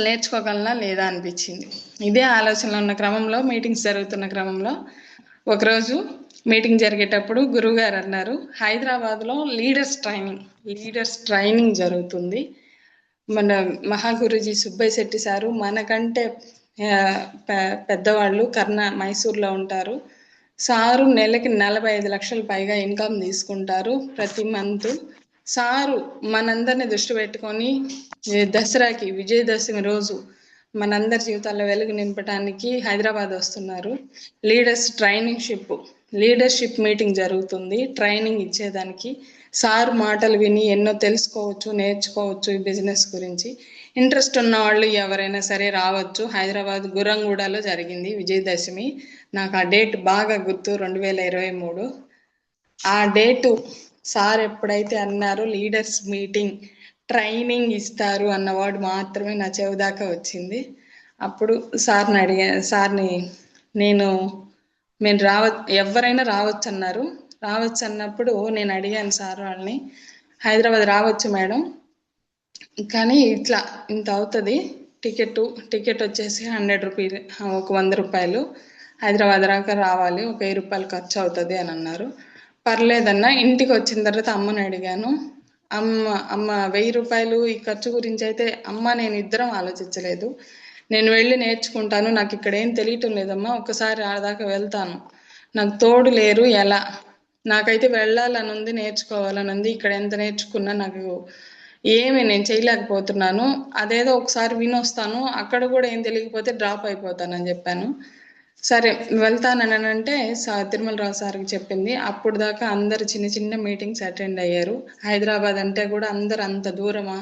నేర్చుకోగలనా లేదా అనిపించింది. ఇదే ఆలోచనలో ఉన్న క్రమంలో, మీటింగ్స్ జరుగుతున్న క్రమంలో ఒకరోజు మీటింగ్ జరిగేటప్పుడు గురువుగారు అన్నారు, హైదరాబాద్లో లీడర్స్ ట్రైనింగ్ జరుగుతుంది. మన మహాగురుజీ సుబ్బయ్య శెట్టి సారు మనకంటే పెద్దవాళ్ళు మైసూర్లో ఉంటారు. సారు నెలకి 45 లక్షలు పైగా ఇన్కమ్ తీసుకుంటారు ప్రతి మంత్. సారు మనందరిని దృష్టి పెట్టుకొని దసరాకి విజయదశమి రోజు మనందరి జీవితాల్లో వెలుగు నింపడానికి హైదరాబాద్ వస్తున్నారు. లీడర్షిప్ మీటింగ్ జరుగుతుంది. ట్రైనింగ్ ఇచ్చేదానికి సార్ మాటలు విని ఎన్నో తెలుసుకోవచ్చు, నేర్చుకోవచ్చు ఈ బిజినెస్ గురించి. ఇంట్రెస్ట్ ఉన్న వాళ్ళు ఎవరైనా సరే రావచ్చు. హైదరాబాద్ గుర్రంగూడలో జరిగింది విజయదశమి. నాకు ఆ డేట్ బాగా గుర్తు, 2023. ఆ డేటు సార్ ఎప్పుడైతే అన్నారో లీడర్స్ మీటింగ్ ట్రైనింగ్ ఇస్తారు అన్న వర్డ్ మాత్రమే నా చెవి దాకా వచ్చింది. అప్పుడు సార్ని నేను ఎవరైనా రావచ్చు అన్నారు. రావచ్చు అన్నప్పుడు నేను అడిగాను సార్ వాళ్ళని, హైదరాబాద్ రావచ్చు మేడం, కానీ ఇంత అవుతుంది టికెట్ వచ్చేసి 100 రూపీస్, ఒక 100 రూపాయలు. హైదరాబాద్ దాకా రావాలి, ఒక 1000 రూపాయలు ఖర్చు అవుతుంది అని అన్నారు. పర్లేదన్నా. ఇంటికి వచ్చిన తర్వాత అమ్మని అడిగాను. అమ్మ 1000 రూపాయలు ఈ ఖర్చు గురించి అయితే నేను ఇద్దరం ఆలోచించలేదు. నేను వెళ్ళి నేర్చుకుంటాను, నాకు ఇక్కడ ఏం తెలియటం లేదమ్మా, ఒకసారి ఆడదాకా వెళ్తాను, నాకు తోడు లేరు, ఎలా? నాకైతే వెళ్ళాలని ఉంది, నేర్చుకోవాలని ఉంది. ఇక్కడ ఎంత నేర్చుకున్నా నాకు నేను చేయలేకపోతున్నాను. అదేదో ఒకసారి వినొస్తాను, అక్కడ కూడా ఏం తెలియకపోతే డ్రాప్ అయిపోతానని చెప్పాను. సరే వెళ్తానని అంటే తిరుమలరావు సార్కి చెప్పింది. అప్పుడు దాకా అందరు చిన్న చిన్న మీటింగ్స్ అటెండ్ అయ్యారు. హైదరాబాద్ అంటే కూడా అందరు అంత దూరమా,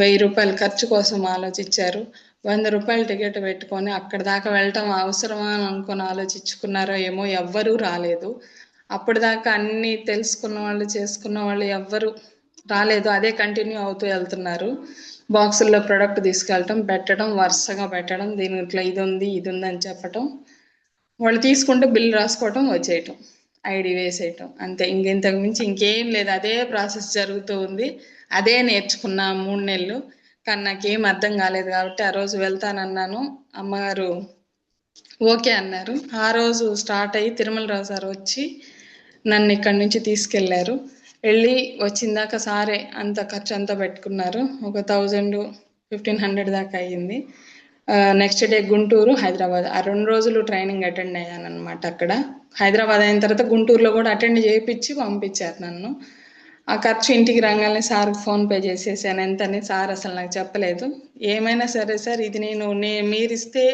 1000 రూపాయలు ఖర్చు కోసం ఆలోచించారు. 100 రూపాయలు టికెట్ పెట్టుకొని అక్కడ దాకా వెళ్ళటం అవసరమా అని అనుకొని ఆలోచించుకున్నారో ఏమో, ఎవ్వరూ రాలేదు. అప్పటిదాకా అన్ని తెలుసుకున్న వాళ్ళు, చేసుకున్న వాళ్ళు ఎవ్వరు రాలేదు. అదే కంటిన్యూ అవుతూ వెళ్తున్నారు. బాక్సుల్లో ప్రొడక్ట్ తీసుకెళ్ళటం, పెట్టడం, వరుసగా పెట్టడం, దీని ఇట్లా ఇది ఉంది అని చెప్పటం, వాళ్ళు తీసుకుంటే బిల్లు రాసుకోవటం, వచ్చేయటం, ఐడి వేసేయటం, అంతే. ఇంతకు మించి ఇంకేం లేదు. అదే ప్రాసెస్ జరుగుతూ ఉంది. అదే నేర్చుకున్నా 3 నెలలు. కానీ నాకేం అర్థం కాలేదు కాబట్టి ఆ రోజు వెళ్తానన్నాను. అమ్మగారు ఓకే అన్నారు. ఆ రోజు స్టార్ట్ అయ్యి తిరుమలరావు సార్ వచ్చి నన్ను ఇక్కడి నుంచి తీసుకెళ్లారు. వెళ్ళి వచ్చిందాకా సారే అంత ఖర్చు అంతా పెట్టుకున్నారు. ఒక 1000-1500 దాకా అయ్యింది. నెక్స్ట్ డే గుంటూరు, హైదరాబాద్, ఆ 2 రోజులు ట్రైనింగ్ అటెండ్ అయ్యాను అనమాట. అక్కడ హైదరాబాద్ అయిన తర్వాత గుంటూరులో కూడా అటెండ్ చేయించి పంపించారు నన్ను. ఆ ఖర్చు ఇంటికి రాగానే సార్కి ఫోన్పే చేసేసాను. ఎంతని సార్ అసలు నాకు చెప్పలేదు. ఏమైనా సరే సార్, ఇది మీరిస్తే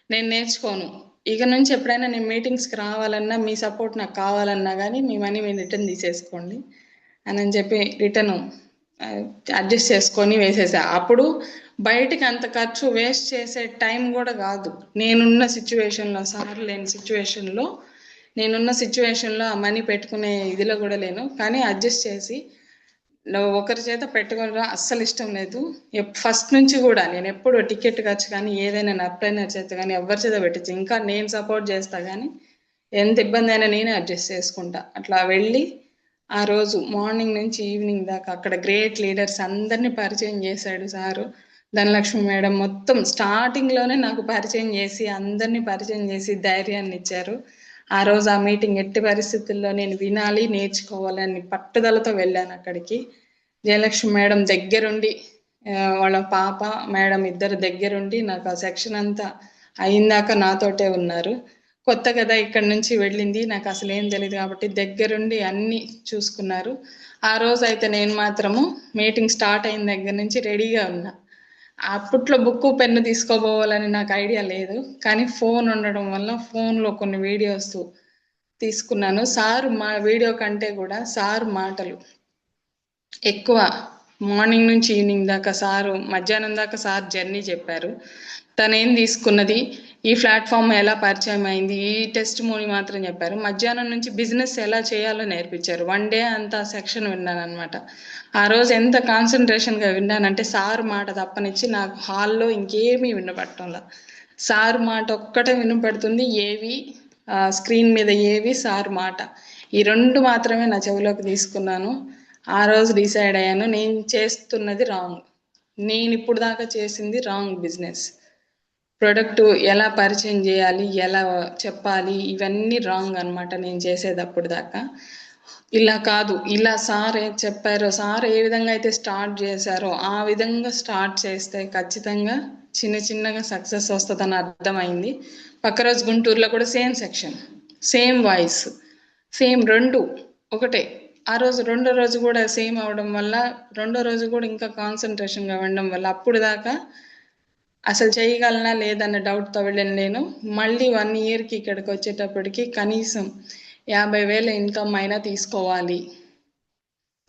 నేను నేర్చుకోను, ఇక నుంచి ఎప్పుడైనా నేను మీటింగ్స్కి రావాలన్నా, మీ సపోర్ట్ నాకు కావాలన్నా కానీ మీ మనీ మీరు రిటర్న్ తీసేసుకోండి అని చెప్పి రిటర్న్ అడ్జస్ట్ చేసుకొని వేసేసా. అప్పుడు బయటికి అంత ఖర్చు వేస్ట్ చేసే టైం కూడా కాదు. నేనున్న సిచ్యువేషన్లో, సార్ లేని సిచ్యువేషన్లో, ఆ మనీ పెట్టుకునే ఇదిలో కూడా లేను. కానీ అడ్జస్ట్ చేసి ఒకరి చేత పెట్టుకోవడం అస్సలు ఇష్టం లేదు. ఫస్ట్ నుంచి కూడా నేను ఎప్పుడు టికెట్ ఖర్చు కానీ ఏదైనా అప్లైనర్ చేత కానీ ఎవరి చేత పెట్టచ్చు, ఇంకా నేను సపోర్ట్ చేస్తా, కానీ ఎంత ఇబ్బంది అయినా నేనే అడ్జస్ట్ చేసుకుంటా. అట్లా వెళ్ళి ఆ రోజు మార్నింగ్ నుంచి ఈవినింగ్ దాకా అక్కడ గ్రేట్ లీడర్స్ అందరినీ పరిచయం చేశాడు సారు. ధనలక్ష్మి మేడం మొత్తం స్టార్టింగ్లోనే నాకు పరిచయం చేసి, అందరినీ పరిచయం చేసి ధైర్యాన్ని ఇచ్చారు. ఆ రోజు ఆ మీటింగ్ ఎట్టి పరిస్థితుల్లో నేను వినాలి, నేర్చుకోవాలని పట్టుదలతో వెళ్ళాను అక్కడికి. జయలక్ష్మి మేడం దగ్గరుండి, వాళ్ళ పాప మేడం ఇద్దరు దగ్గరుండి నాకు ఆ సెక్షన్ అంతా అయిందాక నాతోటే ఉన్నారు. కొత్త కదా ఇక్కడి నుంచి వెళ్ళింది, నాకు అసలు ఏం తెలియదు కాబట్టి దగ్గరుండి అన్ని చూసుకున్నారు. ఆ రోజు అయితే నేను మాత్రము మీటింగ్ స్టార్ట్ అయిన దగ్గర నుంచి రెడీగా ఉన్నా. అప్పట్లో బుక్కు పెన్ను తీసుకోపోవాలని నాకు ఐడియా లేదు, కానీ ఫోన్ ఉండడం వల్ల ఫోన్లో కొన్ని వీడియోస్ తీసుకున్నాను. సార్ వీడియో కంటే కూడా సార్ మాటలు ఎక్కువ. మార్నింగ్ నుంచి ఈవినింగ్ దాకా సారు, మధ్యాహ్నం దాకా సార్ జర్నీ చెప్పారు. తనేం తీసుకున్నది, ఈ ప్లాట్ఫామ్ ఎలా పరిచయం అయింది, ఈ టెస్ట్ మోని మాత్రం చెప్పారు. మధ్యాహ్నం నుంచి బిజినెస్ ఎలా చేయాలో నేర్పించారు. 1 డే అంతా సెక్షన్ విన్నాను అనమాట. ఆ రోజు ఎంత కాన్సన్ట్రేషన్గా విన్నానంటే సార్ మాట తప్పనిచ్చి నాకు హాల్లో ఇంకేమీ వినపడటంలా, సార్ మాట ఒక్కటే వినపడుతుంది. ఏవి స్క్రీన్ మీద ఏవి సార్ మాట, ఈ రెండు మాత్రమే నా చెవిలోకి తీసుకున్నాను. ఆ రోజు డిసైడ్ అయ్యాను నేను చేస్తున్నది రాంగ్, నేను ఇప్పుడు దాకా చేసింది రాంగ్ బిజినెస్. ప్రొడక్ట్ ఎలా పరిచయం చేయాలి, ఎలా చెప్పాలి, ఇవన్నీ రాంగ్ అన్నమాట నేను చేసేటప్పుడు దాకా. ఇలా కాదు, ఇలా సార్ ఏం చెప్పారో, సార్ ఏ విధంగా అయితే స్టార్ట్ చేశారో ఆ విధంగా స్టార్ట్ చేస్తే ఖచ్చితంగా చిన్న చిన్నగా సక్సెస్ వస్తుందని అర్థమైంది. పక్క రోజు గుంటూరులో కూడా same section, same voice, same రెండు ఒకటే. ఆ రోజు రెండో రోజు కూడా సేమ్ అవడం వల్ల రెండో రోజు కూడా ఇంకా కాన్సన్ట్రేషన్గా ఉండడం వల్ల అప్పుడు దాకా అసలు చేయగలనా లేదన్న డౌట్తో వెళ్ళాను నేను. మళ్ళీ 1 ఇయర్కి ఇక్కడికి వచ్చేటప్పటికి కనీసం 50,000 ఇన్కమ్ అయినా తీసుకోవాలి.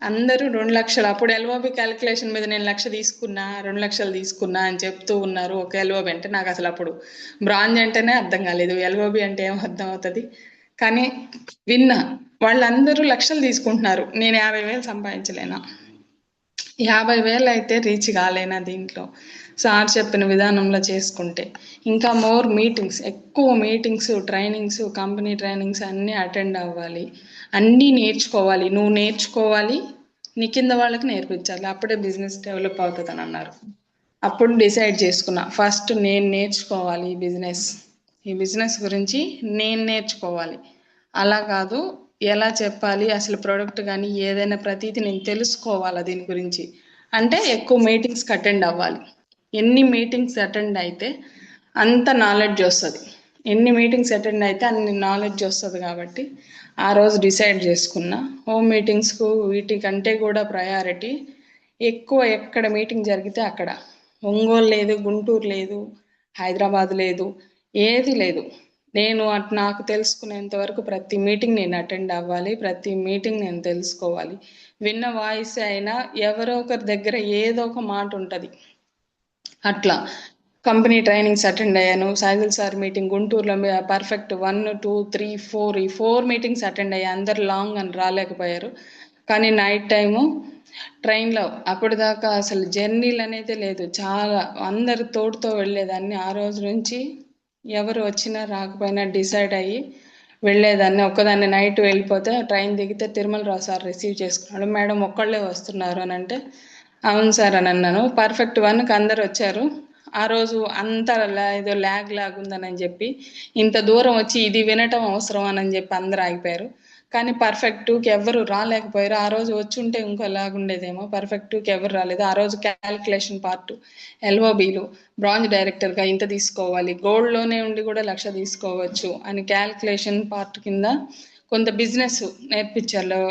అందరూ 2 లక్షలు, అప్పుడు ఎల్ఓబి క్యాలిక్యులేషన్ మీద నేను 1,00,000 తీసుకున్నా, 2 లక్షలు తీసుకున్నా అని చెప్తూ ఉన్నారు. ఒక ఎల్ఓబి అంటే నాకు అసలు అప్పుడు బ్రాంజ్ అంటేనే అర్థం కాలేదు, ఎల్ఓబి అంటే ఏం అర్థం అవుతుంది. కానీ విన్నా వాళ్ళందరూ లక్షలు తీసుకుంటున్నారు, నేను 50,000 సంపాదించలేనా, 50,000 అయితే రీచ్ కాలేనా దీంట్లో సార్ చెప్పిన విధానంలో చేసుకుంటే. ఇంకా మోర్ మీటింగ్స్, ఎక్కువ మీటింగ్స్, ట్రైనింగ్స్, కంపెనీ ట్రైనింగ్స్ అన్నీ అటెండ్ అవ్వాలి, అన్నీ నేర్చుకోవాలి. నువ్వు నేర్చుకోవాలి, నీ కింద వాళ్ళకి నేర్పించాలి, అప్పుడే బిజినెస్ డెవలప్ అవుతుందని అన్నారు. అప్పుడు డిసైడ్ చేసుకున్నా, ఫస్ట్ నేను నేర్చుకోవాలి ఈ బిజినెస్ గురించి నేను నేర్చుకోవాలి. అలా కాదు, ఎలా చెప్పాలి అసలు ప్రోడక్ట్ కానీ ఏదైనా ప్రతిదీ నేను తెలుసుకోవాలా దీని గురించి. అంటే ఎక్కువ మీటింగ్స్కి అటెండ్ అవ్వాలి. ఎన్ని మీటింగ్స్ అటెండ్ అయితే అంత నాలెడ్జ్ వస్తుంది, ఎన్ని మీటింగ్స్ అటెండ్ అయితే అన్ని నాలెడ్జ్ వస్తుంది. కాబట్టి ఆ రోజు డిసైడ్ చేసుకున్నా, హోమ్ మీటింగ్స్కు వీటికంటే కూడా ప్రయారిటీ ఎక్కువ. ఎక్కడ మీటింగ్ జరిగితే అక్కడ, ఒంగోలు లేదు, గుంటూరు లేదు, హైదరాబాద్ లేదు, ఏది లేదు, నేను నాకు తెలుసుకునేంత వరకు ప్రతి మీటింగ్ నేను అటెండ్ అవ్వాలి, ప్రతి మీటింగ్ నేను తెలుసుకోవాలి. విన్న వాయిస్ అయినా ఎవరో ఒకరి దగ్గర ఏదో ఒక మాట ఉంటుంది. అట్లా కంపెనీ ట్రైనింగ్స్ అటెండ్ అయ్యాను. సాయిల్ సార్ మీటింగ్ గుంటూరులో పర్ఫెక్ట్ 1, 2, 3, 4 ఈ 4 మీటింగ్స్ అటెండ్ అయ్యా. అందరు లాంగ్ అని రాలేకపోయారు. కానీ నైట్ టైము ట్రైన్లో అప్పటిదాకా అసలు జర్నీలు అనేది లేదు, చాలా అందరు తోడుతో వెళ్ళేదాన్ని. ఆ రోజు నుంచి ఎవరు వచ్చినా రాకపోయినా డిసైడ్ అయ్యి వెళ్ళేదాన్ని. ఒక్కదాన్ని నైట్ వెళ్ళిపోతే ట్రైన్ దిగితే తిరుమలరావు సార్ రిసీవ్ చేసుకున్నాడు. మేడం ఒక్కళ్ళే వస్తున్నారు అని అంటే అవును సార్ అని అన్నాను. పర్ఫెక్ట్ 1కి అందరు వచ్చారు. ఆ రోజు అంతా ఏదో ల్యాగ్ ఉందని చెప్పి ఇంత దూరం వచ్చి ఇది వినటం అవసరం అని చెప్పి అందరు ఆగిపోయారు. కానీ పర్ఫెక్ట్ 2కి ఎవరు రాలేకపోయారు. ఆ రోజు వచ్చి ఉంటే ఇంకో లాగుండేదేమో. పర్ఫెక్ట్ 2కి ఎవరు రాలేదు. ఆ రోజు క్యాలిక్యులేషన్ పార్ట్, ఎల్ఓబీలు, బ్రాంజ్ డైరెక్టర్గా ఇంత తీసుకోవాలి, గోల్డ్లోనే ఉండి కూడా 1,00,000 తీసుకోవచ్చు అని క్యాలిక్యులేషన్ పార్ట్ కింద కొంత బిజినెస్ నేర్పించారు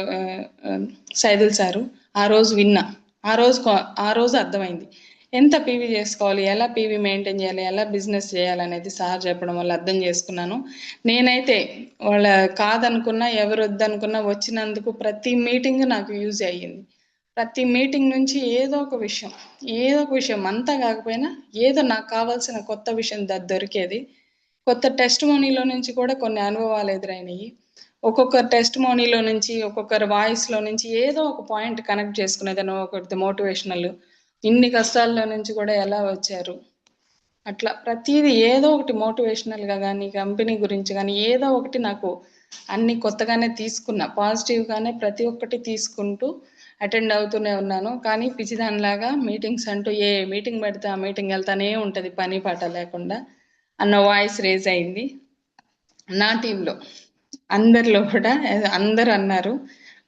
సైదుల్ సారు. ఆ రోజు విన్నా, ఆ రోజు అర్థమైంది ఎంత పీవీ చేసుకోవాలి, ఎలా పీవీ మెయింటైన్ చేయాలి, ఎలా బిజినెస్ చేయాలనేది సార్ చెప్పడం వల్ల అర్థం చేసుకున్నాను. నేనైతే వాళ్ళ కాదనుకున్నా, ఎవరు వద్దనుకున్నా వచ్చినందుకు ప్రతి మీటింగ్ నాకు యూజ్ అయ్యింది. ప్రతి మీటింగ్ నుంచి ఏదో ఒక విషయం అంతా కాకపోయినా ఏదో నాకు కావాల్సిన కొత్త విషయం దొరికేది. కొత్త టెస్ట్ మోనీలో నుంచి కూడా కొన్ని అనుభవాలు ఎదురైనాయి. ఒక్కొక్కరు టెస్ట్ మోనీలో నుంచి, ఒక్కొక్కరు వాయిస్లో నుంచి ఏదో ఒక పాయింట్ కనెక్ట్ చేసుకునేదాన్ని. ఒకటి మోటివేషనల్, ఇన్ని కష్టాల్లో నుంచి కూడా ఎలా వచ్చారు, అట్లా ప్రతిదీ ఏదో ఒకటి మోటివేషనల్గా కానీ కంపెనీ గురించి కానీ ఏదో ఒకటి నాకు అన్ని కొత్తగానే తీసుకున్నా. పాజిటివ్గానే ప్రతి ఒక్కటి తీసుకుంటూ అటెండ్ అవుతూనే ఉన్నాను. కానీ పిచ్చిదానిలాగా మీటింగ్స్ అంటూ ఏ మీటింగ్ పెడితే ఆ మీటింగ్ వెళ్తానే ఉంటుంది పని పాట లేకుండా అన్న వాయిస్ రేజ్ అయింది నా టీంలో. అందరిలో కూడా అందరు అన్నారు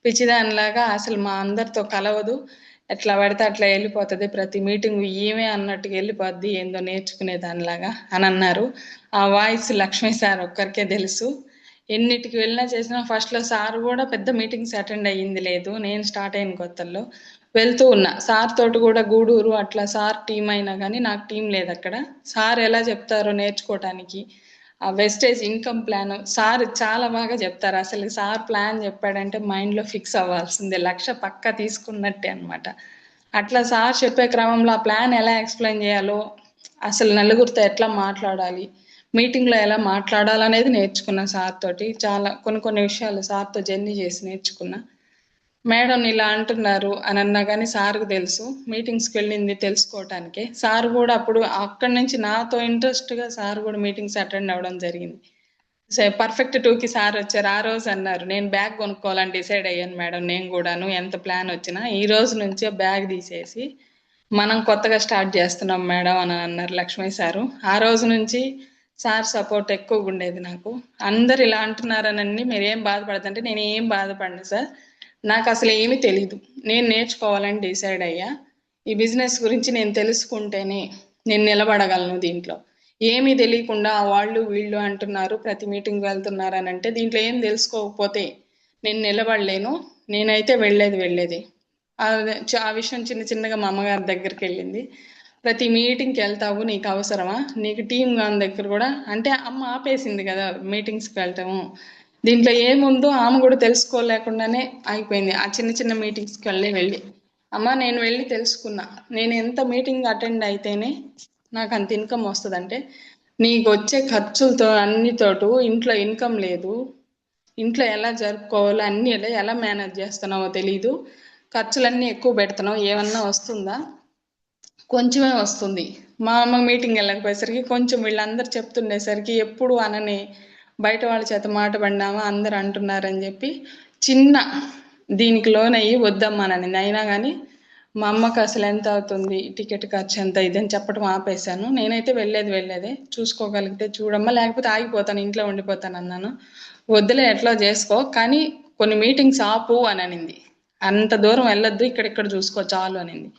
పిచ్చిదానిలాగా అసలు మా అందరితో కలవదు, ఎట్లా పడితే అట్లా వెళ్ళిపోతుంది, ప్రతి మీటింగ్ ఏమే అన్నట్టుగా వెళ్ళిపోద్ది, ఏందో నేర్చుకునే దానిలాగా అని అన్నారు. ఆ వాయిస్ లక్ష్మీ సార్ ఒక్కరికే తెలుసు. ఎన్నిటికి వెళ్ళినా చేసినా ఫస్ట్లో సార్ కూడా పెద్ద మీటింగ్స్ అటెండ్ అయ్యింది లేదు. నేను స్టార్ట్ అయిన కొత్తల్లో వెళ్తూ ఉన్నా సార్ తోటి కూడా, గూడూరు అట్లా సార్ టీం అయినా కానీ నాకు టీం లేదు అక్కడ. సార్ ఎలా చెప్తారో నేర్చుకోవటానికి ఆ వెస్టేజ్ ఇన్కమ్ ప్లాన్ సార్ చాలా బాగా చెప్తారు. అసలు సార్ ప్లాన్ చెప్పాడంటే మైండ్లో ఫిక్స్ అవ్వాల్సిందే, 1,00,000 పక్కా తీసుకున్నట్టే అనమాట. అట్లా సార్ చెప్పే క్రమంలో ఆ ప్లాన్ ఎలా ఎక్స్ప్లెయిన్ చేయాలో, అసలు నలుగురితో ఎట్లా మాట్లాడాలి, మీటింగ్లో ఎలా మాట్లాడాలనేది నేర్చుకున్నా సార్ తోటి. చాలా కొన్ని విషయాలు సార్తో జర్నీ చేసి నేర్చుకున్నా. మేడం ఇలా అంటున్నారు అని అన్నా కానీ సార్కు తెలుసు, మీటింగ్స్కి వెళ్ళింది తెలుసుకోవటానికే. సార్ కూడా అప్పుడు అక్కడి నుంచి నాతో ఇంట్రెస్ట్గా సార్ కూడా మీటింగ్స్ అటెండ్ అవ్వడం జరిగింది. పర్ఫెక్ట్ 2కి సార్ వచ్చారు. ఆ రోజు అన్నారు నేను బ్యాగ్ కొనుక్కోవాలని డిసైడ్ అయ్యాను మేడం, నేను కూడాను ఎంత ప్లాన్ వచ్చినా ఈ రోజు నుంచే బ్యాగ్ తీసేసి మనం కొత్తగా స్టార్ట్ చేస్తున్నాం మేడం అని అన్నారు లక్ష్మీ సారు. ఆ రోజు నుంచి సార్ సపోర్ట్ ఎక్కువగా ఉండేది నాకు. అందరు ఇలా అంటున్నారనండి మీరేం బాధపడదంటే నేను ఏం బాధపడను సార్, నాకు అసలు ఏమీ తెలీదు, నేను నేర్చుకోవాలని డిసైడ్ అయ్యా. ఈ బిజినెస్ గురించి నేను తెలుసుకుంటేనే నేను నిలబడగలను దీంట్లో. ఏమీ తెలియకుండా వాళ్ళు వీళ్ళు అంటున్నారు ప్రతి మీటింగ్ వెళ్తున్నారు అని అంటే దీంట్లో ఏం తెలుసుకోకపోతే నేను నిలబడలేను. నేనైతే వెళ్ళేది ఆ విషయం చిన్న చిన్నగా మా అమ్మగారి దగ్గరికి వెళ్ళింది. ప్రతి మీటింగ్కి వెళ్తావు, నీకు అవసరమా, నీకు టీం గాని దగ్గర కూడా అంటే అమ్మ ఆపేసింది కదా మీటింగ్స్కి వెళ్ళటము. దీంట్లో ఏముందో ఆమె కూడా తెలుసుకోలేకుండానే అయిపోయింది. ఆ చిన్న చిన్న మీటింగ్స్కి వెళ్ళి అమ్మ నేను వెళ్ళి తెలుసుకున్నా, నేను ఎంత మీటింగ్ అటెండ్ అయితేనే నాకు అంత ఇన్కమ్ వస్తుందంటే నీకు వచ్చే ఖర్చులతో అన్నితోటు ఇంట్లో ఇన్కమ్ లేదు, ఇంట్లో ఎలా జరుపుకోవాలో అన్ని ఎలా మేనేజ్ చేస్తున్నావో తెలీదు, ఖర్చులన్నీ ఎక్కువ పెడుతున్నావు, ఏమన్నా వస్తుందా, కొంచెమే వస్తుంది. మా అమ్మ మీటింగ్ వెళ్ళకపోయేసరికి కొంచెం వీళ్ళందరూ చెప్తుండేసరికి ఎప్పుడు అనని బయట వాళ్ళ చేత మాట పడినామా అందరు అంటున్నారని చెప్పి చిన్న దీనికి లోనయ్యి వద్దమ్మానని. అయినా కానీ మా అమ్మకు అసలు ఎంత అవుతుంది టికెట్ ఖర్చు ఎంత ఇదని చెప్పడం ఆపేశాను. నేనైతే వెళ్ళేదే చూసుకోగలిగితే చూడమ్మా లేకపోతే ఆగిపోతాను ఇంట్లో ఉండిపోతాను అన్నాను. వద్దులే ఎట్లా చేసుకో కానీ కొన్ని మీటింగ్స్ ఆపు అని అనింది. అంత దూరం వెళ్ళొద్దు, ఇక్కడిక్కడ చూసుకో చాలు అనింది.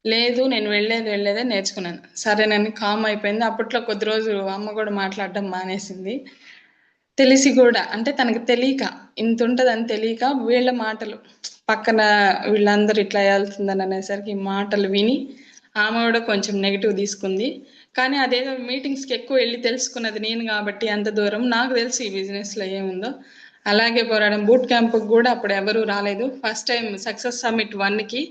లేదు నేను వెళ్ళేదే నేర్చుకున్నాను. సరేనని కామ్ అయిపోయింది. అప్పట్లో కొద్ది రోజులు అమ్మ కూడా మాట్లాడడం మానేసింది. తెలిసి కూడా అంటే తనకి తెలియక ఇంత ఉంటుందని తెలియక వీళ్ళ మాటలు పక్కన వీళ్ళందరూ ఇట్లా వెళ్తుందని అనేసరికి మాటలు విని ఆమె కూడా కొంచెం నెగిటివ్ తీసుకుంది. కానీ అదేదో మీటింగ్స్కి ఎక్కువ వెళ్ళి తెలుసుకున్నది నేను కాబట్టి అంత దూరం నాకు తెలుసు ఈ బిజినెస్లో ఏముందో. అలాగే పోరాడం. బూట్ క్యాంప్కి కూడా అప్పుడు ఎవరు రాలేదు. ఫస్ట్ టైం సక్సెస్ సమ్మిట్ 1కి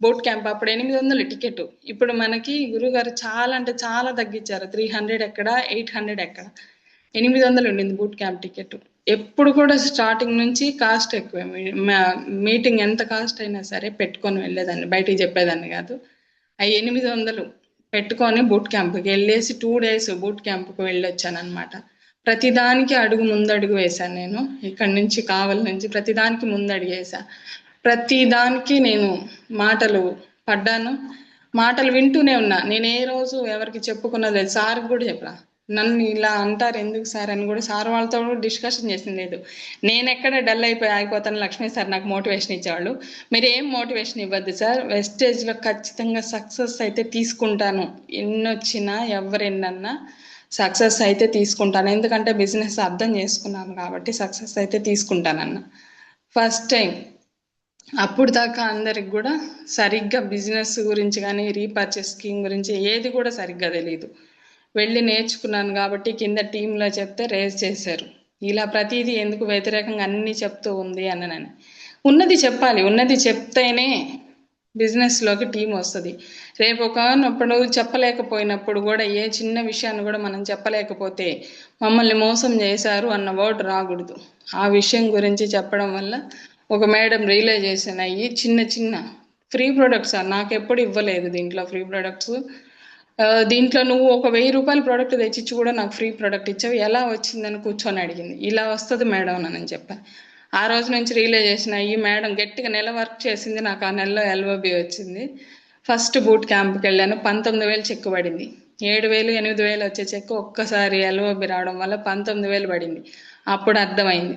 బూట్ క్యాంప్ అప్పుడు 800 టికెట్. ఇప్పుడు మనకి గురుగారు చాలా అంటే చాలా తగ్గించారు. 300 ఎక్కడ 800 ఎక్కడ 800 ఉండింది బూట్ క్యాంప్ టికెట్. ఎప్పుడు కూడా స్టార్టింగ్ నుంచి కాస్ట్ ఎక్కువే. మీటింగ్ ఎంత కాస్ట్ అయినా సరే పెట్టుకొని వెళ్ళేదాన్ని, బయటికి చెప్పేదాన్ని కాదు. ఆ 800 పెట్టుకొని బూట్ క్యాంప్కి వెళ్ళేసి 2 days బూట్ క్యాంప్కి వెళ్ళొచ్చాను అనమాట. ప్రతిదానికి ముందడుగు వేశాను నేను. ఇక్కడి నుంచి కావలి నుంచి ప్రతిదానికి ముందడుగు వేసా. ప్రతిదానికి నేను మాటలు పడ్డాను, మాటలు వింటూనే ఉన్నా. నేను ఏ రోజు ఎవరికి చెప్పుకున్నది లేదు. సార్కి కూడా చెప్పరా, నన్ను ఇలా అంటారు ఎందుకు సార్ అని కూడా సార్ వాళ్ళతో కూడా డిస్కషన్ చేసింది లేదు. నేను ఎక్కడ డల్ అయిపోతాను, లక్ష్మీ సార్ నాకు మోటివేషన్ ఇచ్చేవాళ్ళు. మీరు ఏం మోటివేషన్ ఇవ్వద్దు సార్, వెస్టేజ్లో ఖచ్చితంగా సక్సెస్ అయితే తీసుకుంటాను, ఎన్నొచ్చినా ఎవరెన్నన్నా సక్సెస్ అయితే తీసుకుంటాను, ఎందుకంటే బిజినెస్ అర్థం చేసుకున్నాను కాబట్టి సక్సెస్ అయితే తీసుకుంటానన్న. ఫస్ట్ టైం అప్పుడు దాకా అందరికి కూడా సరిగ్గా బిజినెస్ గురించి కానీ రీపర్చేస్ స్కీమ్ గురించి ఏది కూడా సరిగ్గా తెలియదు. వెళ్ళి నేర్చుకున్నాను కాబట్టి కింద టీంలో చెప్తే రేజ్ చేశారు. ఇలా ప్రతిదీ ఎందుకు వ్యతిరేకంగా అన్నీ చెప్తూ ఉంది అన్నని. ఉన్నది చెప్పాలి, ఉన్నది చెప్తేనే బిజినెస్లోకి టీం వస్తుంది. రేపు ఒకనప్పుడు చెప్పలేకపోయినప్పుడు కూడా ఏ చిన్న విషయాన్ని కూడా మనం చెప్పలేకపోతే మమ్మల్ని మోసం చేశారు అన్న వర్డ్ రాకూడదు. ఆ విషయం గురించి చెప్పడం వల్ల ఒక మేడం రియలైజేషన్ అయ్యి చిన్న చిన్న ఫ్రీ ప్రొడక్ట్స్ నాకు ఎప్పుడు ఇవ్వలేదు. దీంట్లో ఫ్రీ ప్రొడక్ట్స్ దీంట్లో నువ్వు ఒక 1000 రూపాయల ప్రోడక్ట్ తెచ్చిచ్చి కూడా నాకు ఫ్రీ ప్రోడక్ట్ ఇచ్చావు, ఎలా వచ్చిందని కూర్చొని అడిగింది. ఇలా వస్తుంది మేడం అని చెప్పాను. ఆ రోజు నుంచి రియలైజేషన్ అయ్యి మేడం గట్టిగా నెల వర్క్ చేసింది. నాకు ఆ నెలలో LOB వచ్చింది. ఫస్ట్ బూట్ క్యాంప్కి వెళ్ళాను. 19,000 చెక్ పడింది. 7,000 8,000 వచ్చే చెక్ ఒక్కసారి LOB రావడం వల్ల 19,000 పడింది. అప్పుడు అర్థమైంది,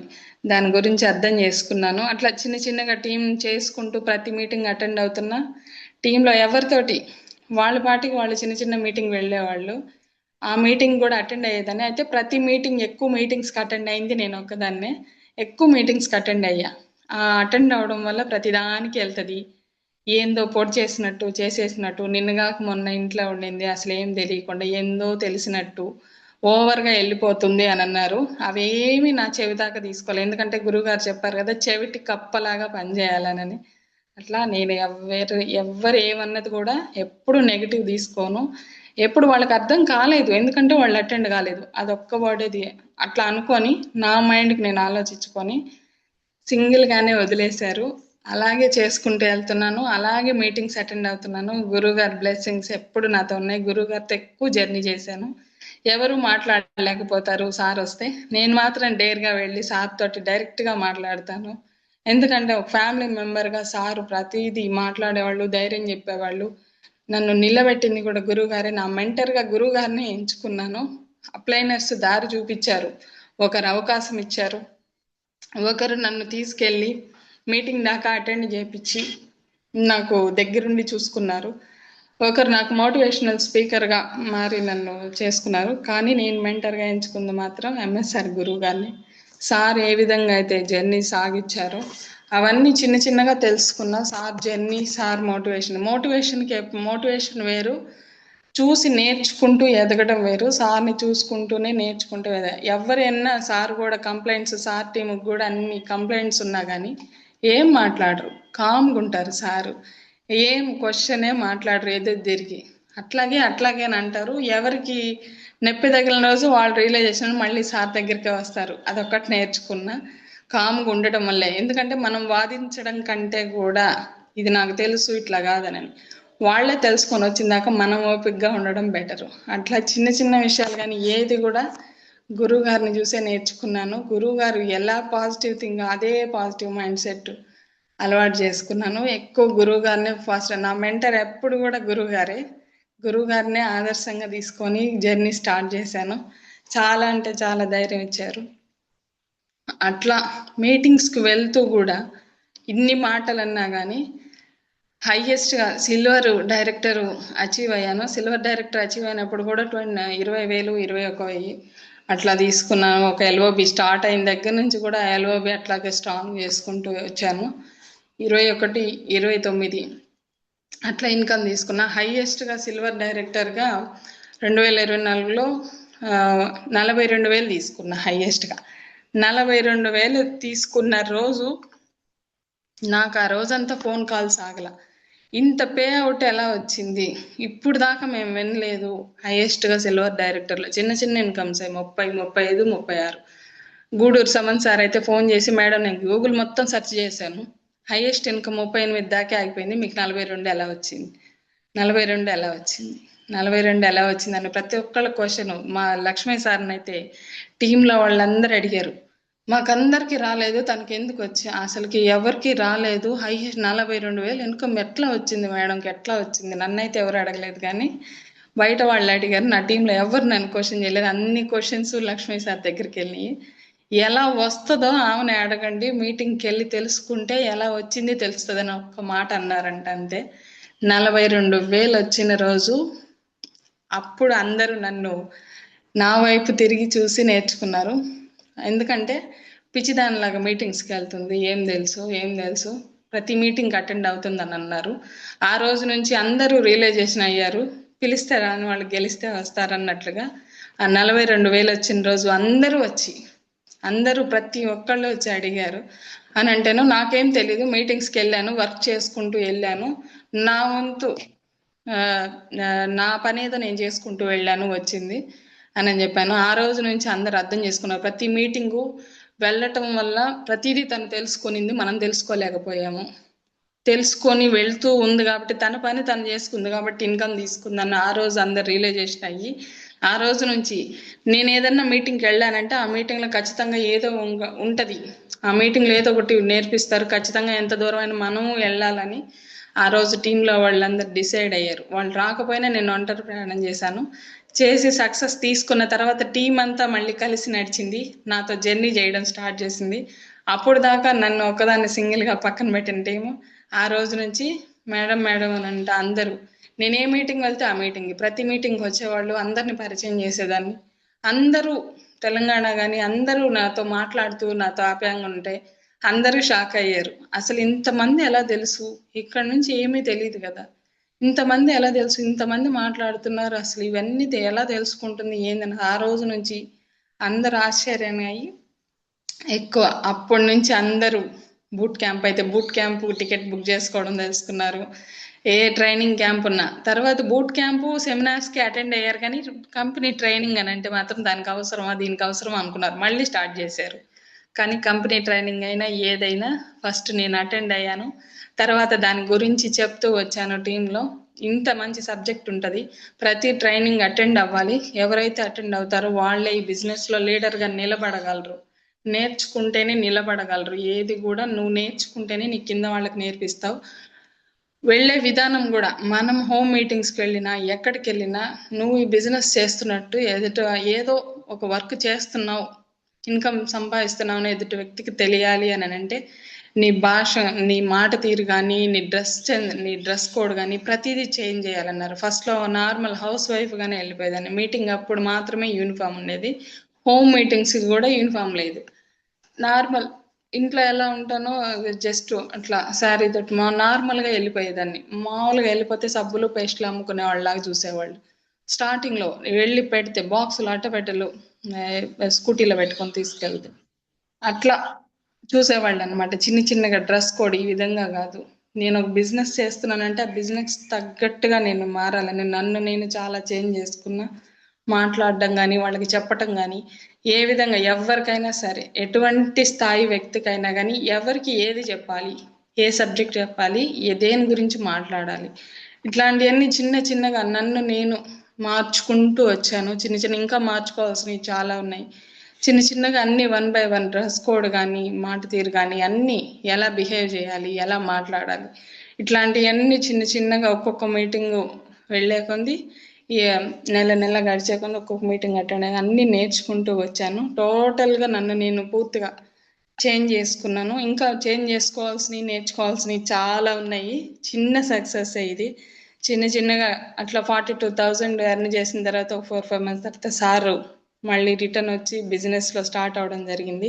దాని గురించి అర్థం చేసుకున్నాను. అట్లా చిన్న చిన్నగా టీం చేసుకుంటూ ప్రతి మీటింగ్ అటెండ్ అవుతున్నా. టీంలో ఎవరితోటి వాళ్ళ పాటికి వాళ్ళు చిన్న చిన్న మీటింగ్ వెళ్ళేవాళ్ళు. ఆ మీటింగ్ కూడా అటెండ్ అయ్యేదాన్ని. అయితే ప్రతి మీటింగ్ ఎక్కువ మీటింగ్స్కి అటెండ్ అయింది నేను ఒక్కదాన్నే. ఎక్కువ మీటింగ్స్కి అటెండ్ అయ్యా. అటెండ్ అవడం వల్ల ప్రతిదానికి వెళ్తుంది. ఏందో పొడి చేసేసినట్టు నిన్నగాక మొన్న ఇంట్లో ఉండింది అసలు ఏం తెలియకుండా ఏందో తెలిసినట్టు ఓవర్గా వెళ్ళిపోతుంది అని అన్నారు. అవేమి నా చెవి దాకా తీసుకోవాలి, ఎందుకంటే గురువుగారు చెప్పారు కదా చెవిటి కప్పలాగా పనిచేయాలనని. అట్లా నేను ఎవరు ఏమన్నది కూడా ఎప్పుడు నెగిటివ్ తీసుకోను. ఎప్పుడు వాళ్ళకి అర్థం కాలేదు, ఎందుకంటే వాళ్ళు అటెండ్ కాలేదు, అదొక్క వర్డేది అట్లా అనుకొని నా మైండ్కి నేను ఆలోచించుకొని సింగిల్గానే వదిలేశారు. అలాగే చేసుకుంటూ వెళ్తున్నాను, అలాగే మీటింగ్స్ అటెండ్ అవుతున్నాను. గురువుగారి బ్లెస్సింగ్స్ ఎప్పుడు నాతో ఉన్నాయి. గురువుగారితో ఎక్కువ జర్నీ చేశాను. ఎవరు మాట్లాడలేకపోతారు సార్ వస్తే. నేను మాత్రం డేర్గా వెళ్ళి సార్ తోటి డైరెక్ట్గా మాట్లాడతాను. ఎందుకంటే ఒక ఫ్యామిలీ మెంబర్గా సారు ప్రతిదీ మాట్లాడేవాళ్ళు, ధైర్యం చెప్పేవాళ్ళు. నన్ను నిలబెట్టింది కూడా గురువుగారే. నా మెంటర్గా గురువుగారిని ఎంచుకున్నాను. అప్లైనర్స్ దారి చూపించారు, ఒకరు అవకాశం ఇచ్చారు, ఒకరు నన్ను తీసుకెళ్ళి మీటింగ్ దాకా అటెండ్ చేయించి నాకు దగ్గరుండి చూసుకున్నారు, ఒకరు నాకు మోటివేషనల్ స్పీకర్గా మారి నన్ను చేసుకున్నారు. కానీ నేను మెంటర్గా ఎంచుకుంది మాత్రం ఎంఎస్ఆర్ గురువు గారిని. సార్ ఏ విధంగా అయితే జర్నీ సాగించారో అవన్నీ చిన్న చిన్నగా తెలుసుకున్నా. సార్ జర్నీ, సార్ మోటివేషన్ వేరు, చూసి నేర్చుకుంటూ ఎదగడం వేరు. సార్ని చూసుకుంటూనే నేర్చుకుంటూ ఎవరైనా సార్ కూడా కంప్లైంట్స్, సార్ టీముకి కూడా అన్ని కంప్లైంట్స్ ఉన్నా కానీ ఏం మాట్లాడరు, కామ్గా ఉంటారు సారు. ఏం క్వశ్చనే మాట్లాడరు ఎదురు తిరిగి. అట్లాగే అని అంటారు. ఎవరికి నొప్పి తగిలిన రోజు వాళ్ళు రియలైజేషన్ మళ్ళీ సార్ దగ్గరికి వస్తారు. అదొక్కటి నేర్చుకున్నా, కామ్గా ఉండటం వల్లే. ఎందుకంటే మనం వాదించడం కంటే కూడా ఇది నాకు తెలుసు ఇట్లా కాదని వాళ్ళే తెలుసుకొని వచ్చిందాక మనం ఓపికగా ఉండడం బెటరు. అట్లా చిన్న చిన్న విషయాలు కానీ ఏది కూడా గురువు గారిని చూసే నేర్చుకున్నాను. గురువు గారు ఎలా పాజిటివ్ థింగ్, అదే పాజిటివ్ మైండ్ సెట్ అలవాటు చేసుకున్నాను. ఎక్కువ గురువు గారినే ఫస్ట్. నా మెంటర్ ఎప్పుడు కూడా గురువు గారినే ఆదర్శంగా తీసుకొని జర్నీ స్టార్ట్ చేశాను. చాలా అంటే చాలా ధైర్యం ఇచ్చారు. అట్లా మీటింగ్స్కి వెళ్తూ కూడా ఇన్ని మాటలు అన్నా కానీ హైయెస్ట్గా సిల్వర్ డైరెక్టర్ అచీవ్ అయ్యాను. సిల్వర్ డైరెక్టర్ అచీవ్ అయినప్పుడు కూడా 20,000, 21,000 అట్లా తీసుకున్నాను. ఒక ఎల్ఓబి స్టార్ట్ అయిన దగ్గర నుంచి కూడా ఎల్ఓబి అట్లాగే స్ట్రాంగ్ చేసుకుంటూ వచ్చాను. 21, 29 అట్లా ఇన్కమ్ తీసుకున్నా. హైయెస్ట్గా సిల్వర్ డైరెక్టర్గా 2024లో 42,000 తీసుకున్నా. హైయెస్ట్గా 42,000 తీసుకున్న రోజు నాకు ఆ రోజంతా ఫోన్ కాల్స్ ఆగల. ఇంత పే అవుట్ ఎలా వచ్చింది, ఇప్పుడు దాకా మేము వినలేదు. హైయెస్ట్గా సిల్వర్ డైరెక్టర్లో చిన్న చిన్న ఇన్కమ్స్ 30, 35, 36. గూడూరు సమన్ సార్ అయితే ఫోన్ చేసి, మేడం నేను గూగుల్ మొత్తం సెర్చ్ చేశాను, హైయెస్ట్ ఇన్కమ్ 38 దాకా ఆగిపోయింది, మీకు 42 ఎలా వచ్చింది, 42 ఎలా వచ్చింది, 42 ఎలా వచ్చిందని ప్రతి ఒక్కళ్ళ క్వశ్చన్. మా లక్ష్మీ సార్ని అయితే టీంలో వాళ్ళందరూ అడిగారు. మాకందరికి రాలేదు, తనకి ఎందుకు వచ్చి, అసలుకి ఎవరికి రాలేదు. హైయెస్ట్ 42,000 ఇన్కమ్ ఎట్లా వచ్చింది మేడంకి, ఎట్లా వచ్చింది? నన్నైతే ఎవరు అడగలేదు, కానీ బయట వాళ్ళు అడిగారు. నా టీంలో ఎవరు నన్ను క్వశ్చన్ చేయలేదు. అన్ని క్వశ్చన్స్ లక్ష్మీ సార్ దగ్గరికి వెళ్ళి, ఎలా వస్తుందో ఆమెను అడగండి, మీటింగ్కి వెళ్ళి తెలుసుకుంటే ఎలా వచ్చింది తెలుస్తుంది అని ఒక్క మాట అన్నారంట. అంతే. 42,000 వచ్చిన రోజు అప్పుడు అందరూ నన్ను నా వైపు తిరిగి చూసి నేర్చుకున్నారు. ఎందుకంటే పిచ్చిదానిలాగా మీటింగ్స్కి వెళ్తుంది, ఏం తెలుసు, ప్రతి మీటింగ్ అటెండ్ అవుతుందని అన్నారు. ఆ రోజు నుంచి అందరూ రియలైజేషన్ అయ్యారు, పిలిస్తే రాని వాళ్ళు గెలిస్తే వస్తారన్నట్లుగా. ఆ 42,000 వచ్చిన రోజు అందరూ ప్రతి ఒక్కళ్ళు వచ్చి అడిగారు. అని అంటేను నాకేం తెలీదు, మీటింగ్స్కి వెళ్ళాను, వర్క్ చేసుకుంటూ వెళ్ళాను, నా వంతు నా పని ఏదో నేను చేసుకుంటూ వెళ్ళాను, వచ్చింది అని చెప్పాను. ఆ రోజు నుంచి అందరు అర్థం చేసుకున్నారు. ప్రతి మీటింగు వెళ్ళటం వల్ల ప్రతిదీ తను తెలుసుకునింది, మనం తెలుసుకోలేకపోయాము. తెలుసుకొని వెళ్తూ ఉంది కాబట్టి, తన పని తను చేసుకుంది కాబట్టి ఇన్కమ్ తీసుకుందని ఆ రోజు అందరు రియలైజేషన్ అయ్యి, ఆ రోజు నుంచి నేను ఏదన్నా మీటింగ్కి వెళ్ళానంటే ఆ మీటింగ్లో ఖచ్చితంగా ఏదో ఉంటుంది, ఆ మీటింగ్లో ఏదో ఒకటి నేర్పిస్తారు, ఖచ్చితంగా ఎంత దూరమైనా మనము వెళ్ళాలని ఆ రోజు టీంలో వాళ్ళందరూ డిసైడ్ అయ్యారు. వాళ్ళు రాకపోయినా నేను ఒంటరి ప్రయాణం చేసి సక్సెస్ తీసుకున్న తర్వాత టీం అంతా మళ్ళీ కలిసి నడిచింది, నాతో జర్నీ చేయడం స్టార్ట్ చేసింది. అప్పుడు దాకా నన్ను ఒకదాన్ని సింగిల్గా పక్కన పెట్టిన టీము ఆ రోజు నుంచి మేడం అని అంటే అందరూ, నేను ఏ మీటింగ్ వెళ్తే ఆ మీటింగ్, ప్రతి మీటింగ్కి వచ్చేవాళ్ళు, అందరిని పరిచయం చేసేదాన్ని. అందరూ తెలంగాణ కానీ అందరూ నాతో మాట్లాడుతూ నాతో ఆప్యాయంగా ఉంటే అందరూ షాక్ అయ్యారు. అసలు ఇంతమంది ఎలా తెలుసు, ఇక్కడ నుంచి ఏమీ తెలియదు కదా, ఇంతమంది ఎలా తెలుసు, ఇంతమంది మాట్లాడుతున్నారు, అసలు ఇవన్నీ ఎలా తెలుసుకుంటుంది ఏందని ఆ రోజు నుంచి అందరు ఆశ్చర్యం అయ్యి ఎక్కువ. అప్పటి నుంచి అందరూ బూట్ క్యాంప్ అయితే బూట్ క్యాంపు టికెట్ బుక్ చేసుకోవడం తెలుసుకున్నారు. ఏ ట్రైనింగ్ క్యాంప్ ఉన్నా తర్వాత బూట్ క్యాంపు సెమినార్స్కి అటెండ్ అయ్యారు, కానీ కంపెనీ ట్రైనింగ్ అని అంటే మాత్రం దానికి అవసరమా దీనికి అవసరమా అనుకున్నారు, మళ్ళీ స్టార్ట్ చేశారు. కానీ కంపెనీ ట్రైనింగ్ అయినా ఏదైనా ఫస్ట్ నేను అటెండ్ అయ్యాను, తర్వాత దాని గురించి చెప్తూ వచ్చాను టీంలో. ఇంత మంచి సబ్జెక్ట్ ఉంటుంది, ప్రతి ట్రైనింగ్ అటెండ్ అవ్వాలి. ఎవరైతే అటెండ్ అవుతారో వాళ్ళే ఈ బిజినెస్లో లీడర్గా నిలబడగలరు. నేర్చుకుంటేనే నిలబడగలరు. ఏది కూడా నువ్వు నేర్చుకుంటేనే నీ కింద వాళ్ళకి నేర్పిస్తావు. వెళ్ళే విధానం కూడా మనం హోమ్ మీటింగ్స్కి వెళ్ళినా ఎక్కడికి వెళ్ళినా నువ్వు ఈ బిజినెస్ చేస్తున్నట్టు ఏదో ఒక వర్క్ చేస్తున్నావు, ఇన్కమ్ సంపాదిస్తున్నావు అని ఎదుటి వ్యక్తికి తెలియాలి అని అంటే నీ భాష, నీ మాట తీరు కానీ, నీ డ్రెస్ కోడ్ కానీ ప్రతిదీ చేంజ్ చేయాలన్నారు. ఫస్ట్లో నార్మల్ హౌస్ వైఫ్గానే వెళ్ళిపోయేదాన్ని. మీటింగ్ అప్పుడు మాత్రమే యూనిఫామ్ ఉండేది, హోమ్ మీటింగ్స్కి కూడా యూనిఫామ్ లేదు. నార్మల్ ఇంట్లో ఎలా ఉంటానో జస్ట్ అట్లా శారీ తోటి నార్మల్గా వెళ్ళిపోయేదాన్ని. మామూలుగా వెళ్ళిపోతే సబ్బులు పేస్టులు అమ్ముకునే వాళ్ళలాగా చూసేవాళ్ళు. స్టార్టింగ్లో వెళ్ళి పెడితే బాక్సులు అట్టపెట్టెలు స్కూటీలో పెట్టుకొని తీసుకెళ్తే అట్లా చూసేవాళ్ళు అనమాట. చిన్నగా డ్రెస్ కోడ్ ఈ విధంగా కాదు. నేను ఒక బిజినెస్ చేస్తున్నానంటే ఆ బిజినెస్ తగ్గట్టుగా నేను మారాలని నన్ను నేను చాలా చేంజ్ చేసుకున్నా. మాట్లాడడం కానీ, వాళ్ళకి చెప్పటం కానీ, ఏ విధంగా ఎవరికైనా సరే, ఎటువంటి స్థాయి వ్యక్తికైనా కానీ ఎవరికి ఏది చెప్పాలి, ఏ సబ్జెక్ట్ చెప్పాలి, దేని గురించి మాట్లాడాలి, ఇట్లాంటివన్నీ చిన్నగా నన్ను నేను మార్చుకుంటూ వచ్చాను. ఇంకా మార్చుకోవాల్సినవి చాలా ఉన్నాయి. చిన్నగా అన్ని 1 by 1 డ్రెస్ కోడ్ కానీ, మాట తీరు కానీ అన్నీ ఎలా బిహేవ్ చేయాలి, ఎలా మాట్లాడాలి, ఇట్లాంటివన్నీ చిన్నగా ఒక్కొక్క మీటింగు వెళ్ళే కొంది, ఈ నెల గడిచే కొంది ఒక్కొక్క మీటింగ్ అటెండ్ అయ్యి అన్నీ నేర్చుకుంటూ వచ్చాను. టోటల్గా నన్ను నేను పూర్తిగా చేంజ్ చేసుకున్నాను. ఇంకా చేంజ్ చేసుకోవాల్సినవి, నేర్చుకోవాల్సినవి చాలా ఉన్నాయి. చిన్న సక్సెస్ ఇది. చిన్నగా అట్లా 42,000 ఎర్న్ చేసిన తర్వాత ఒక 4-5 months తర్వాత సారు మళ్ళీ రిటర్న్ వచ్చి బిజినెస్లో స్టార్ట్ అవడం జరిగింది.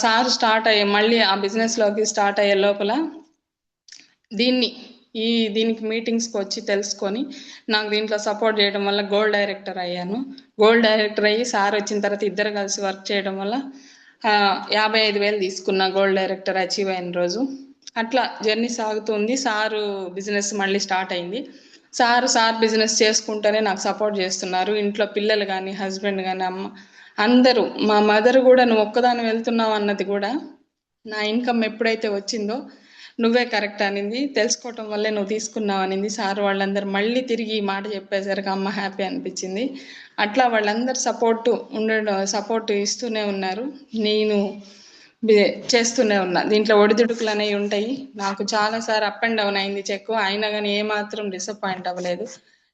సార్ స్టార్ట్ అయ్యే మళ్ళీ ఆ బిజినెస్లోకి స్టార్ట్ అయ్యే లోపల దీనికి మీటింగ్స్కి వచ్చి తెలుసుకొని నాకు దీంట్లో సపోర్ట్ చేయడం వల్ల గోల్డ్ డైరెక్టర్ అయ్యాను. గోల్డ్ డైరెక్టర్ అయ్యి సార్ వచ్చిన తర్వాత ఇద్దరు కలిసి వర్క్ చేయడం వల్ల 55,000 తీసుకున్నా గోల్డ్ డైరెక్టర్ అచీవ్ అయిన రోజు. అట్లా జర్నీ సాగుతుంది. సారు బిజినెస్ మళ్ళీ స్టార్ట్ అయింది. సార్ బిజినెస్ చేసుకుంటూనే నాకు సపోర్ట్ చేస్తున్నారు. ఇంట్లో పిల్లలు కానీ, హస్బెండ్ కానీ, అమ్మ అందరూ, మా మదర్ కూడా నువ్వు ఒక్కదాని వెళ్తున్నావు అన్నది కూడా, నా ఇన్కమ్ ఎప్పుడైతే వచ్చిందో నువ్వే కరెక్ట్ అనింది, తెలుసుకోవటం వల్లే నువ్వు తీసుకున్నావు అనింది. సార్ వాళ్ళందరూ మళ్ళీ తిరిగి ఈ మాట చెప్పేసరికి అమ్మ హ్యాపీ అనిపించింది. అట్లా వాళ్ళందరూ సపోర్ట్ ఇస్తూనే ఉన్నారు. నేను చేస్తూనే ఉన్నా. దీంట్లో ఒడిదుడుకులు అనేవి ఉంటాయి. నాకు చాలాసార్లు అప్ అండ్ డౌన్ అయింది చెక్, అయినా కానీ ఏమాత్రం డిసప్పాయింట్ అవ్వలేదు.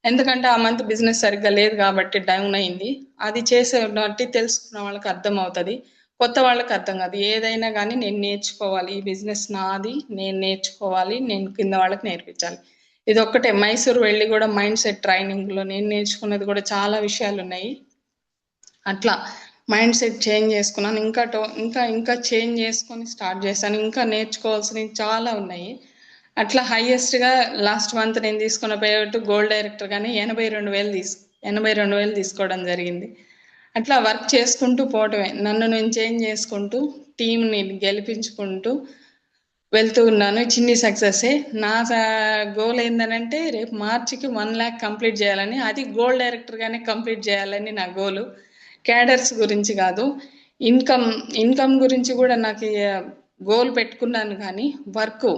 ఎందుకంటే ఆ మంత్ బిజినెస్ సరిగ్గా లేదు కాబట్టి డౌన్ అయింది. అది చేసే బట్టి తెలుసుకున్న వాళ్ళకి అర్థం అవుతుంది, కొత్త వాళ్ళకి అర్థం కాదు. ఏదైనా కానీ నేను నేర్చుకోవాలి, ఈ బిజినెస్ నాది, నేను నేర్చుకోవాలి, నేను కింద వాళ్ళకి నేర్పించాలి. ఇది ఒక్కటే. మైసూర్ వెళ్ళి కూడా మైండ్ సెట్ ట్రైనింగ్లో నేను నేర్చుకున్నది కూడా చాలా విషయాలు ఉన్నాయి. అట్లా మైండ్ సెట్ చేంజ్ చేసుకున్నాను. ఇంకా చేంజ్ చేసుకొని స్టార్ట్ చేశాను. ఇంకా నేర్చుకోవాల్సినవి చాలా ఉన్నాయి. అట్లా హైయెస్ట్గా లాస్ట్ మంత్ నేను తీసుకున్న పేమెంట్ గోల్డ్ డైరెక్టర్ కానీ 82,000 తీసుకోవడం జరిగింది. అట్లా వర్క్ చేసుకుంటూ పోవటమే, నన్ను నేను చేంజ్ చేసుకుంటూ టీంని గెలిపించుకుంటూ వెళ్తూ ఉన్నాను. చిన్ని సక్సెస్సే. నా గోల్ ఏంటంటే రేపు మార్చికి 1 lakh కంప్లీట్ చేయాలని. అది గోల్డ్ డైరెక్టర్గానే కంప్లీట్ చేయాలని నా గోలు. క్యాడర్స్ గురించి కాదు, ఇన్కమ్ గురించి కూడా నాకు గోల్ పెట్టుకున్నాను. కానీ వర్క్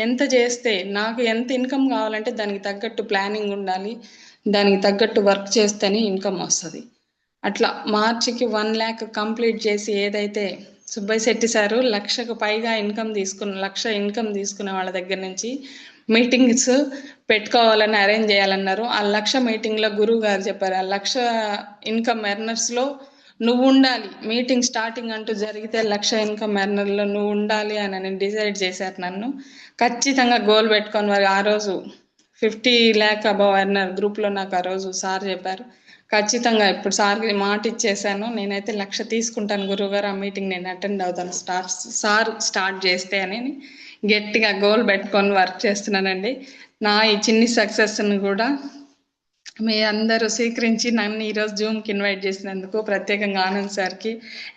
ఎంత చేస్తే, నాకు ఎంత ఇన్కమ్ కావాలంటే దానికి తగ్గట్టు ప్లానింగ్ ఉండాలి, దానికి తగ్గట్టు వర్క్ చేస్తేనే ఇన్కమ్ వస్తుంది. అట్లా మార్చికి 1 lakh కంప్లీట్ చేసి, ఏదైతే సుబ్బయ్య శెట్టి సారు 1,00,000కు పైగా ఇన్కమ్ తీసుకునే వాళ్ళ దగ్గర నుంచి మీటింగ్స్ పెట్టుకోవాలని అరేంజ్ చేయాలన్నారు. ఆ 1,00,000 మీటింగ్లో గురువు గారు చెప్పారు, ఆ 1,00,000 ఇన్కమ్ ఎర్నర్స్లో నువ్వు ఉండాలి. మీటింగ్ స్టార్టింగ్ అంటూ జరిగితే 1,00,000 ఇన్కమ్ ఎర్నర్లో నువ్వు ఉండాలి అని డిసైడ్ చేశారు. నన్ను ఖచ్చితంగా గోల్ పెట్టుకొని వారు ఆ రోజు 50 lakh అబవ్ ఎర్నర్ గ్రూప్లో నాకు ఆ రోజు సార్ చెప్పారు. ఖచ్చితంగా ఇప్పుడు సార్కి మాట ఇచ్చేసాను, నేనైతే 1,00,000 తీసుకుంటాను గురువుగారు, ఆ మీటింగ్ నేను అటెండ్ అవుతాను సార్ స్టార్ట్ చేస్తే అని గట్టిగా గోల్ పెట్టుకొని వర్క్ చేస్తున్నానండి. నా ఈ చిన్ని సక్సెస్ని కూడా మీ అందరూ స్వీకరించి నన్ను ఈరోజు జూమ్కి ఇన్వైట్ చేసినందుకు ప్రత్యేకంగా ఆనంద్ సార్కి,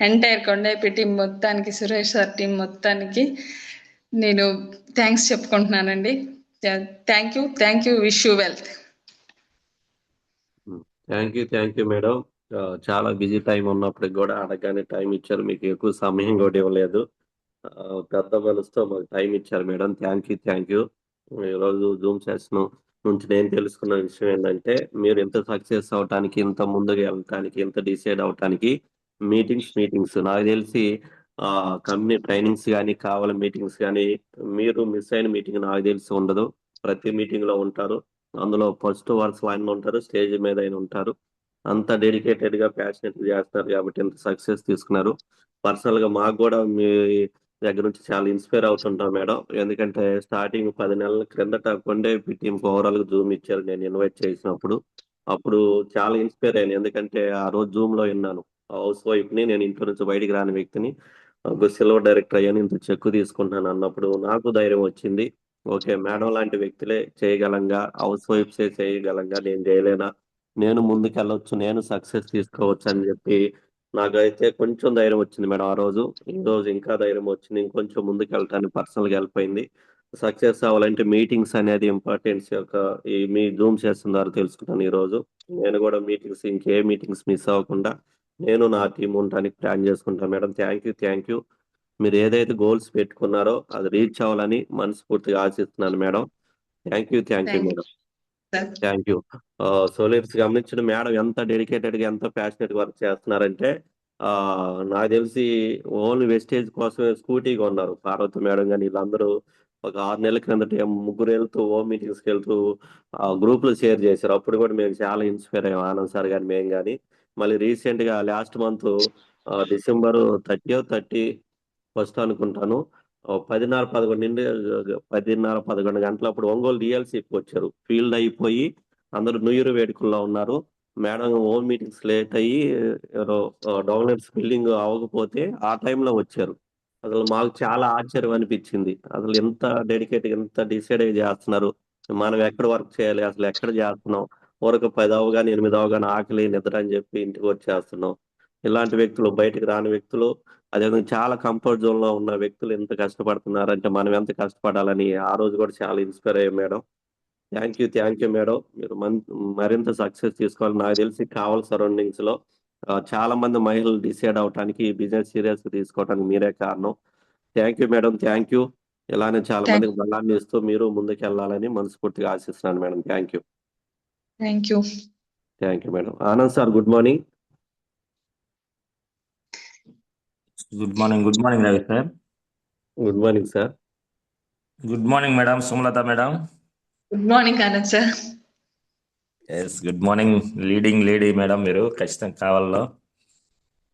ఎంటైర్ కొండైపి టీం మొత్తానికి, సురేష్ సార్ టీం మొత్తానికి నేను థ్యాంక్స్ చెప్పుకుంటున్నానండి. Thank you. Wish you wealth. Thank you madam. చాలా బిజీ టైం ఉన్నప్పటికి కూడా అడగగానే టైం ఇచ్చారు. మీకు ఎక్కువ సమయం కూడా ఇవ్వలేదు. పెద్ద మనసుతో మాకు టైం ఇచ్చారు మేడం. Thank you. ఈరోజు జూమ్ సెషన్ నుంచి నేను తెలుసుకున్న విషయం ఏంటంటే మీరు ఇంత సక్సెస్ అవటానికి, ఇంత ముందుకు వెళ్ళటానికి, ఇంత డిసైడ్ అవటానికి మీటింగ్స్ నాకు తెలిసి కంపెనీ ట్రైనింగ్స్ కానీ కావాలి మీటింగ్స్ కానీ మీరు మిస్ అయిన మీటింగ్ నాకు తెలిసి ఉండదు. ప్రతి మీటింగ్ లో ఉంటారు. అందులో ఫస్ట్ వరుస లైన్ ఉంటారు, స్టేజ్ మీద అయిన ఉంటారు. అంత డెడికేటెడ్ గా ప్యాషనెట్ చేస్తారు కాబట్టి ఇంత సక్సెస్ తీసుకున్నారు. పర్సనల్ గా మాకు కూడా మీ దగ్గర నుంచి చాలా ఇన్స్పైర్ అవుతుంటాం మేడం. ఎందుకంటే స్టార్టింగ్ 10 నెలల క్రిందట కొండే టీం ఓవరాల్ గా జూమ్ ఇచ్చారు నేను ఇన్వైట్ చేసినప్పుడు. అప్పుడు చాలా ఇన్స్పైర్ అయ్యాను. ఎందుకంటే ఆ రోజు జూమ్ లో విన్నాను. హౌస్ వైఫ్ ని, నేను ఇంట్లో నుంచి బయటికి రాని వ్యక్తిని ఒక సిల్వర్ డైరెక్టర్ అయ్యాను, ఇంత చెక్కు తీసుకుంటున్నాను అన్నప్పుడు నాకు ధైర్యం వచ్చింది. ఓకే, మేడం లాంటి వ్యక్తులే చేయగలంగా, హౌస్ వైఫ్సే చేయగలంగా, నేను చేయలేనా, నేను ముందుకెళ్ళొచ్చు, నేను సక్సెస్ తీసుకోవచ్చు అని చెప్పి నాకైతే కొంచెం ధైర్యం వచ్చింది మేడం ఆ రోజు. ఈ రోజు ఇంకా ధైర్యం వచ్చింది. ఇంకొంచెం ముందుకు వెళ్ళటానికి పర్సనల్ గా హెల్ప్ అయింది. సక్సెస్ అవ్వాలంటే మీటింగ్స్ అనేది ఇంపార్టెన్స్ యొక్క ఈ మీ జూమ్ సెషన్ ద్వారా తెలుసుకున్నాను ఈ రోజు. నేను కూడా మీటింగ్స్, ఇంకే మీటింగ్స్ మిస్ అవ్వకుండా నేను నా టీం ఉండడానికి ప్లాన్ చేసుకుంటాను మేడం. Thank you. మీరు ఏదైతే గోల్స్ పెట్టుకున్నారో అది రీచ్ అవ్వాలని మనస్ఫూర్తిగా ఆశిస్తున్నాను madam. Thank you thank madam. You sir. Thank you. సోలియర్స్ గమనించిన మేడం ఎంత డెడికేటెడ్ గా, ఎంత ప్యాషనెట్ వర్క్ చేస్తున్నారంటే ఆ నాకు తెలిసి ఓన్లీ వెస్టేజ్ కోసమే స్కూటీ కొన్నారు పార్వతి మేడం కానీ వీళ్ళందరూ. ఒక 6 నెలల క్రిందట ముగ్గురు వెళ్తూ హోమ్ మీటింగ్స్ కి వెళ్తూ గ్రూప్ లో షేర్ చేశారు. అప్పుడు కూడా మేము చాలా ఇన్స్పైర్ అయ్యాం, ఆనంద్ సార్ కానీ మేము కానీ. మళ్ళీ రీసెంట్ గా లాస్ట్ మంత్ డిసెంబర్ 30 అనుకుంటాను, 10:30, 11 నుండి 10:30, 11 గంటలప్పుడు ఒంగోలు డిఎల్సీకి వచ్చారు. ఫీల్డ్ అయిపోయి అందరూ న్యూ ఇయర్ వేడుకల్లో ఉన్నారు. మేడం హోమ్ మీటింగ్స్ లేట్ అయ్యి డౌన్లైన్స్ బిల్డింగ్ అవ్వకపోతే ఆ టైంలో వచ్చారు. అసలు మాకు చాలా ఆశ్చర్యం అనిపించింది. అసలు ఎంత డెడికేట్, ఎంత డిసైడ్ అయ్యి చేస్తున్నారు. మనం ఎక్కడ వర్క్ చేయాలి, అసలు ఎక్కడ చేస్తున్నాం, ఊరకు 10 అవగానే 8 అవగానే ఆకలి నిద్ర అని చెప్పి ఇంటికి వచ్చేస్తున్నాం. ఇలాంటి వ్యక్తులు, బయటికి రాని వ్యక్తులు, అదేవిధంగా చాలా కంఫర్ట్ జోన్ లో ఉన్న వ్యక్తులు ఎంత కష్టపడుతున్నారంటే మనం ఎంత కష్టపడాలని ఆ రోజు కూడా చాలా ఇన్స్పైర్ అయ్యాం మేడం. Thank you madam. మీరు మరింత సక్సెస్ తీసుకోవాలి. నాకు తెలిసి కావాలి సరౌండింగ్స్ లో చాలా మంది మహిళలు డిసైడ్ అవడానికి, బిజినెస్ సీరియస్ గా తీసుకోవడానికి మీరే కారణం. Thank you madam. Thank you. ఇలానే చాలా థ్యాంక్ మందికి బలాన్ని ఇస్తూ మీరు ముందుకు వెళ్ళాలని మనస్ఫూర్తిగా ఆశిస్తున్నాను madam. Thank you madam. Anand sir, good morning. Good morning Ravi sir. Good morning sir. Good morning madam Sumalatha madam. Good morning Anand sir. Yes, good morning leading lady madam. మీరు ఖచ్చితంగా కావాలలో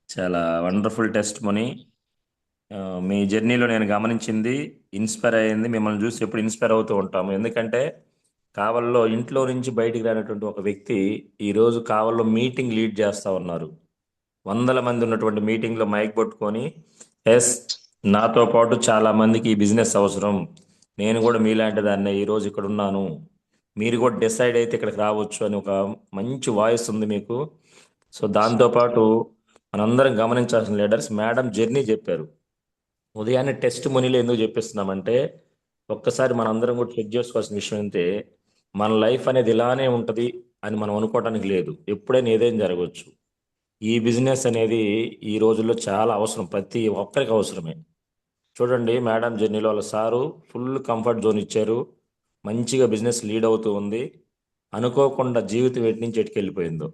చాలా వండర్ఫుల్ టెస్ట్ మనీ. మీ జర్నీలో నేను గమనించింది, ఇన్స్పైర్ అయ్యింది. మిమ్మల్ని చూసి ఎప్పుడు ఇన్స్పైర్ అవుతూ ఉంటాము. ఎందుకంటే కావల్లో ఇంట్లో నుంచి బయటికి రానటువంటి ఒక వ్యక్తి ఈరోజు కావల్లో మీటింగ్ లీడ్ చేస్తూ ఉన్నారు. 100 మంది ఉన్నటువంటి మీటింగ్లో మైక్ పట్టుకొని, ఎస్ నాతో పాటు చాలా మందికి ఈ బిజినెస్ అవసరం, నేను కూడా మీలాంటి దాన్నే ఈరోజు ఇక్కడ ఉన్నాను, మీరు కూడా డిసైడ్ అయితే ఇక్కడికి రావచ్చు అని ఒక మంచి వాయిస్ ఉంది మీకు. సో దాంతోపాటు మనందరం గమనించాల్సిన లీడర్స్ మేడం జర్నీ చెప్పారు. ఉదయాన్నే టెస్ట్ మనీలో ఎందుకు చెప్పిస్తున్నామంటే ఒక్కసారి మనందరం కూడా చెక్ చేసుకోవాల్సిన విషయం అయితే మన లైఫ్ అనేది ఇలానే ఉంటుంది అని మనం అనుకోవడానికి లేదు. ఎప్పుడైనా ఏదైనా జరగవచ్చు. ఈ బిజినెస్ అనేది ఈ రోజుల్లో చాలా అవసరం, ప్రతి ఒక్కరికి అవసరమే. చూడండి మేడం జర్నీలో వాళ్ళ సారు ఫుల్ కంఫర్ట్ జోన్ ఇచ్చారు, మంచిగా బిజినెస్ లీడ్ అవుతూ ఉంది. అనుకోకుండా జీవితం ఎటు నుంచి ఎటుకి వెళ్ళిపోయిందో.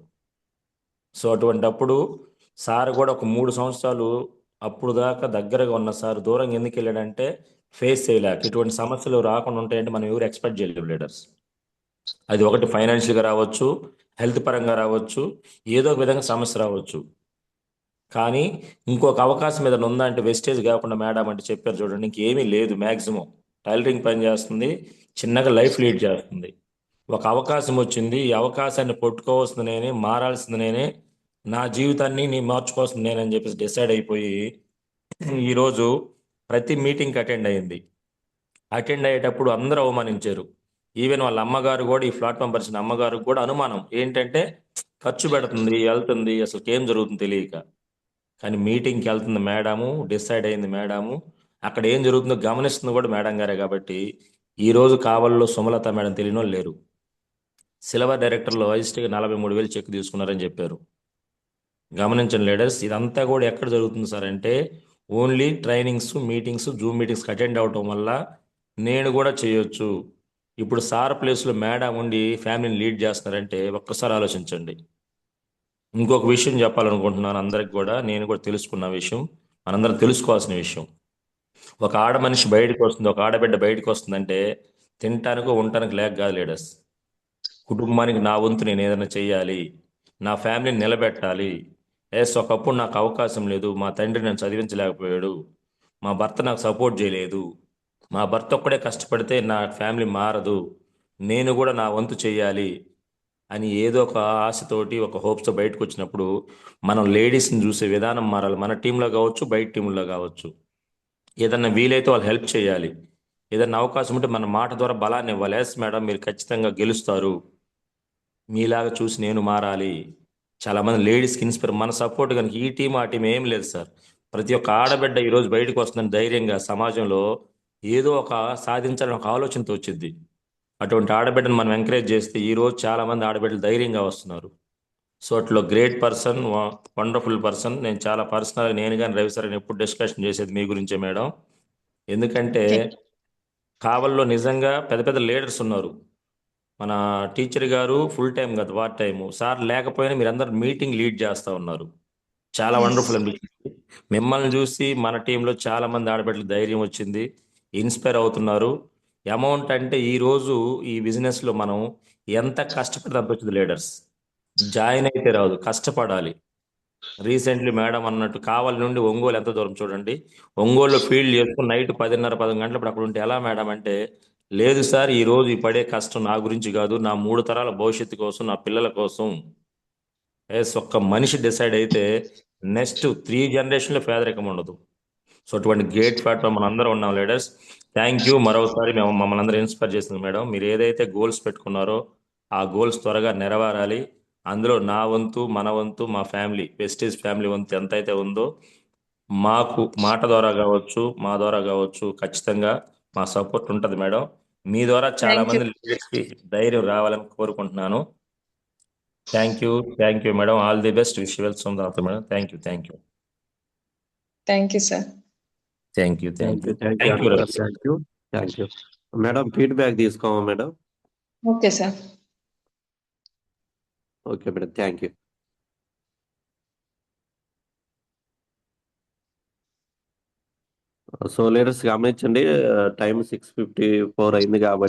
సో అటువంటప్పుడు సార్ కూడా ఒక 3 సంవత్సరాలు అప్పుడు దాకా దగ్గరగా ఉన్న సార్ దూరంగా ఎందుకు వెళ్ళాడంటే ఫేస్ చేయలేక. ఇటువంటి సమస్యలు రాకుండా ఉంటాయంటే మనం ఎవరు ఎక్స్పెక్ట్ చేయలేము లీడర్స్. అది ఒకటి ఫైనాన్షియల్గా రావచ్చు, హెల్త్ పరంగా రావచ్చు, ఏదో ఒక విధంగా సమస్య రావచ్చు. కానీ ఇంకొక అవకాశం ఏదైనా ఉందా అంటే వెస్టేజ్ కాకుండా మేడం అంటే చెప్పారు చూడండి, ఇంకేమీ లేదు. మ్యాక్సిమం టైలరింగ్ పని చేస్తుంది, చిన్నగా లైఫ్ లీడ్ చేస్తుంది. ఒక అవకాశం వచ్చింది, ఈ అవకాశాన్ని పట్టుకోవాల్సింది నేనే, మారాల్సింది నేనే, నా జీవితాన్ని మార్చుకోవాల్సింది నేనని చెప్పేసి డిసైడ్ అయిపోయి ఈరోజు ప్రతి మీటింగ్కి అటెండ్ అయ్యింది. అటెండ్ అయ్యేటప్పుడు అందరూ అవమానించారు. ఈవెన్ వాళ్ళ అమ్మగారు కూడా, ఈ ప్లాట్ఫామ్ పరిచిన అమ్మగారు కూడా అనుమానం ఏంటంటే ఖర్చు పెడుతుంది, వెళ్తుంది, అసలు ఏం జరుగుతుంది తెలియక. కానీ మీటింగ్కి వెళ్తుంది మేడము, డిసైడ్ అయింది మేడము, అక్కడ ఏం జరుగుతుందో గమనిస్తుంది కూడా మేడం గారే. కాబట్టి ఈరోజు కావల్లో సుమలత మేడం తెలియని వాళ్ళు లేరు. సిల్వర్ డైరెక్టర్లో హైయెస్ట్గా 43,000 చెక్ తీసుకున్నారని చెప్పారు. గమనించండి లీడర్స్, ఇదంతా కూడా ఎక్కడ జరుగుతుంది సార్ అంటే ఓన్లీ ట్రైనింగ్స్, మీటింగ్స్, జూమ్ మీటింగ్స్కి అటెండ్ అవటం వల్ల నేను కూడా చేయొచ్చు, ఇప్పుడు సార్ ప్లేస్లో మేడం ఉండి ఫ్యామిలీని లీడ్ చేస్తున్నారంటే ఒక్కసారి ఆలోచించండి. ఇంకొక విషయం చెప్పాలనుకుంటున్నాను అందరికి కూడా, నేను కూడా తెలుసుకున్న విషయం, మనందరం తెలుసుకోవాల్సిన విషయం. ఒక ఆడ మనిషి బయటకు వస్తుంది, ఒక ఆడబిడ్డ బయటకు వస్తుందంటే తినటానికి ఉండటానికి లేక కాదు లీడర్స్. కుటుంబానికి నా వంతు నేను ఏదైనా చెయ్యాలి, నా ఫ్యామిలీని నిలబెట్టాలి. ఒకప్పుడు నాకు అవకాశం లేదు, మా తండ్రి నన్ను చదివించలేకపోయాడు, మా భర్త నాకు సపోర్ట్ చేయలేదు, మా భర్త ఒక్కడే కష్టపడితే నా ఫ్యామిలీ మారదు, నేను కూడా నా వంతు చెయ్యాలి అని ఏదో ఒక ఆశతోటి ఒక హోప్స్తో బయటకు వచ్చినప్పుడు మనం లేడీస్ని చూసే విధానం మారాలి. మన టీంలో కావచ్చు, బయట టీంలో కావచ్చు. ఏదన్నా వీలైతే వాళ్ళు హెల్ప్ చేయాలి. ఏదన్నా అవకాశం ఉంటే మన మాట ద్వారా బలాన్ని ఇవ్వాలి. ఎస్ మేడం మీరు ఖచ్చితంగా గెలుస్తారు, మీలాగా చూసి నేను మారాలి. చాలామంది లేడీస్కి ఇన్స్పైర్, మన సపోర్ట్ కనుక ఈ టీం ఆ టీం ఏం లేదు సార్. ప్రతి ఒక్క ఆడబిడ్డ ఈరోజు బయటకు వస్తుందని ధైర్యంగా సమాజంలో ఏదో ఒక సాధించాలని ఒక ఆలోచనతో వచ్చింది. అటువంటి ఆడబిడ్డను మనం ఎంకరేజ్ చేస్తే ఈరోజు చాలామంది ఆడబిడ్డలు ధైర్యంగా వస్తున్నారు. సో అట్లా గ్రేట్ పర్సన్, వండర్ఫుల్ పర్సన్. నేను చాలా పర్సనల్, నేను కానీ రవి సార్ ఎప్పుడు డిస్కషన్ చేసేది మీ గురించే మేడం. ఎందుకంటే కావల్లో నిజంగా పెద్ద పెద్ద లీడర్స్ ఉన్నారు. మన టీచర్ గారు ఫుల్ టైం కాదు, పార్ట్ టైము. సార్ లేకపోయినా మీరందరూ మీటింగ్ లీడ్ చేస్తూ ఉన్నారు. చాలా వండర్ఫుల్ అనిపించింది. మిమ్మల్ని చూసి మన టీంలో చాలా మంది ఆడబిడ్డలకు ధైర్యం వచ్చింది, ఇన్స్పైర్ అవుతున్నారు. అమౌంట్ అంటే ఈరోజు ఈ బిజినెస్లో మనం ఎంత కష్టపడితే అంత వచ్చింది లీడర్స్. జాయిన్ అయితే రాదు, కష్టపడాలి. రీసెంట్లీ మేడం అన్నట్టు కావలి నుండి ఒంగోలు ఎంత దూరం చూడండి. ఒంగోలులో ఫీల్డ్ చేసుకుని నైట్ 10:30-11 గంటలప్పుడు అక్కడ ఉంటే ఎలా మేడం అంటే, లేదు సార్ ఈ రోజు ఈ పడే కష్టం నా గురించి కాదు, నా 3 తరాల భవిష్యత్తు కోసం, నా పిల్లల కోసం. ఒక్క మనిషి డిసైడ్ అయితే నెక్స్ట్ 3 జనరేషన్లో పేదరికం ఉండదు. సో అటువంటి గ్రేట్ ప్లాట్ఫామ్ మన అందరం ఉన్నాం లీడర్స్. థ్యాంక్ యూ మరోసారి మేము మమ్మల్ని అందరూ ఇన్స్పైర్ చేసింది మేడం. మీరు ఏదైతే గోల్స్ పెట్టుకున్నారో ఆ గోల్స్ త్వరగా నెరవేరాలి. అందులో నా వంతు, మన వంతు, మా ఫ్యామిలీ వెస్టీజ్ ఫ్యామిలీ వంతు ఎంతైతే ఉందో మాకు మాట ద్వారా కావచ్చు, మా ద్వారా కావచ్చు, ఖచ్చితంగా మా సపోర్ట్ ఉంటుంది మేడం. మీ ద్వారా చాలా థ్యాంక్ యూ. మంది లీడర్స్కి ధైర్యం రావాలని కోరుకుంటున్నాను. Thank you madam. All the best. Wish well some madam. Thank you thank you sir. Thank you thank you thank you Ravi sir. Thank you madam. Feedback తీసుకోమా madam? Okay sir. Okay madam, thank you. So leaders గమనించండి, time 6:54 అయింది కాబట్టి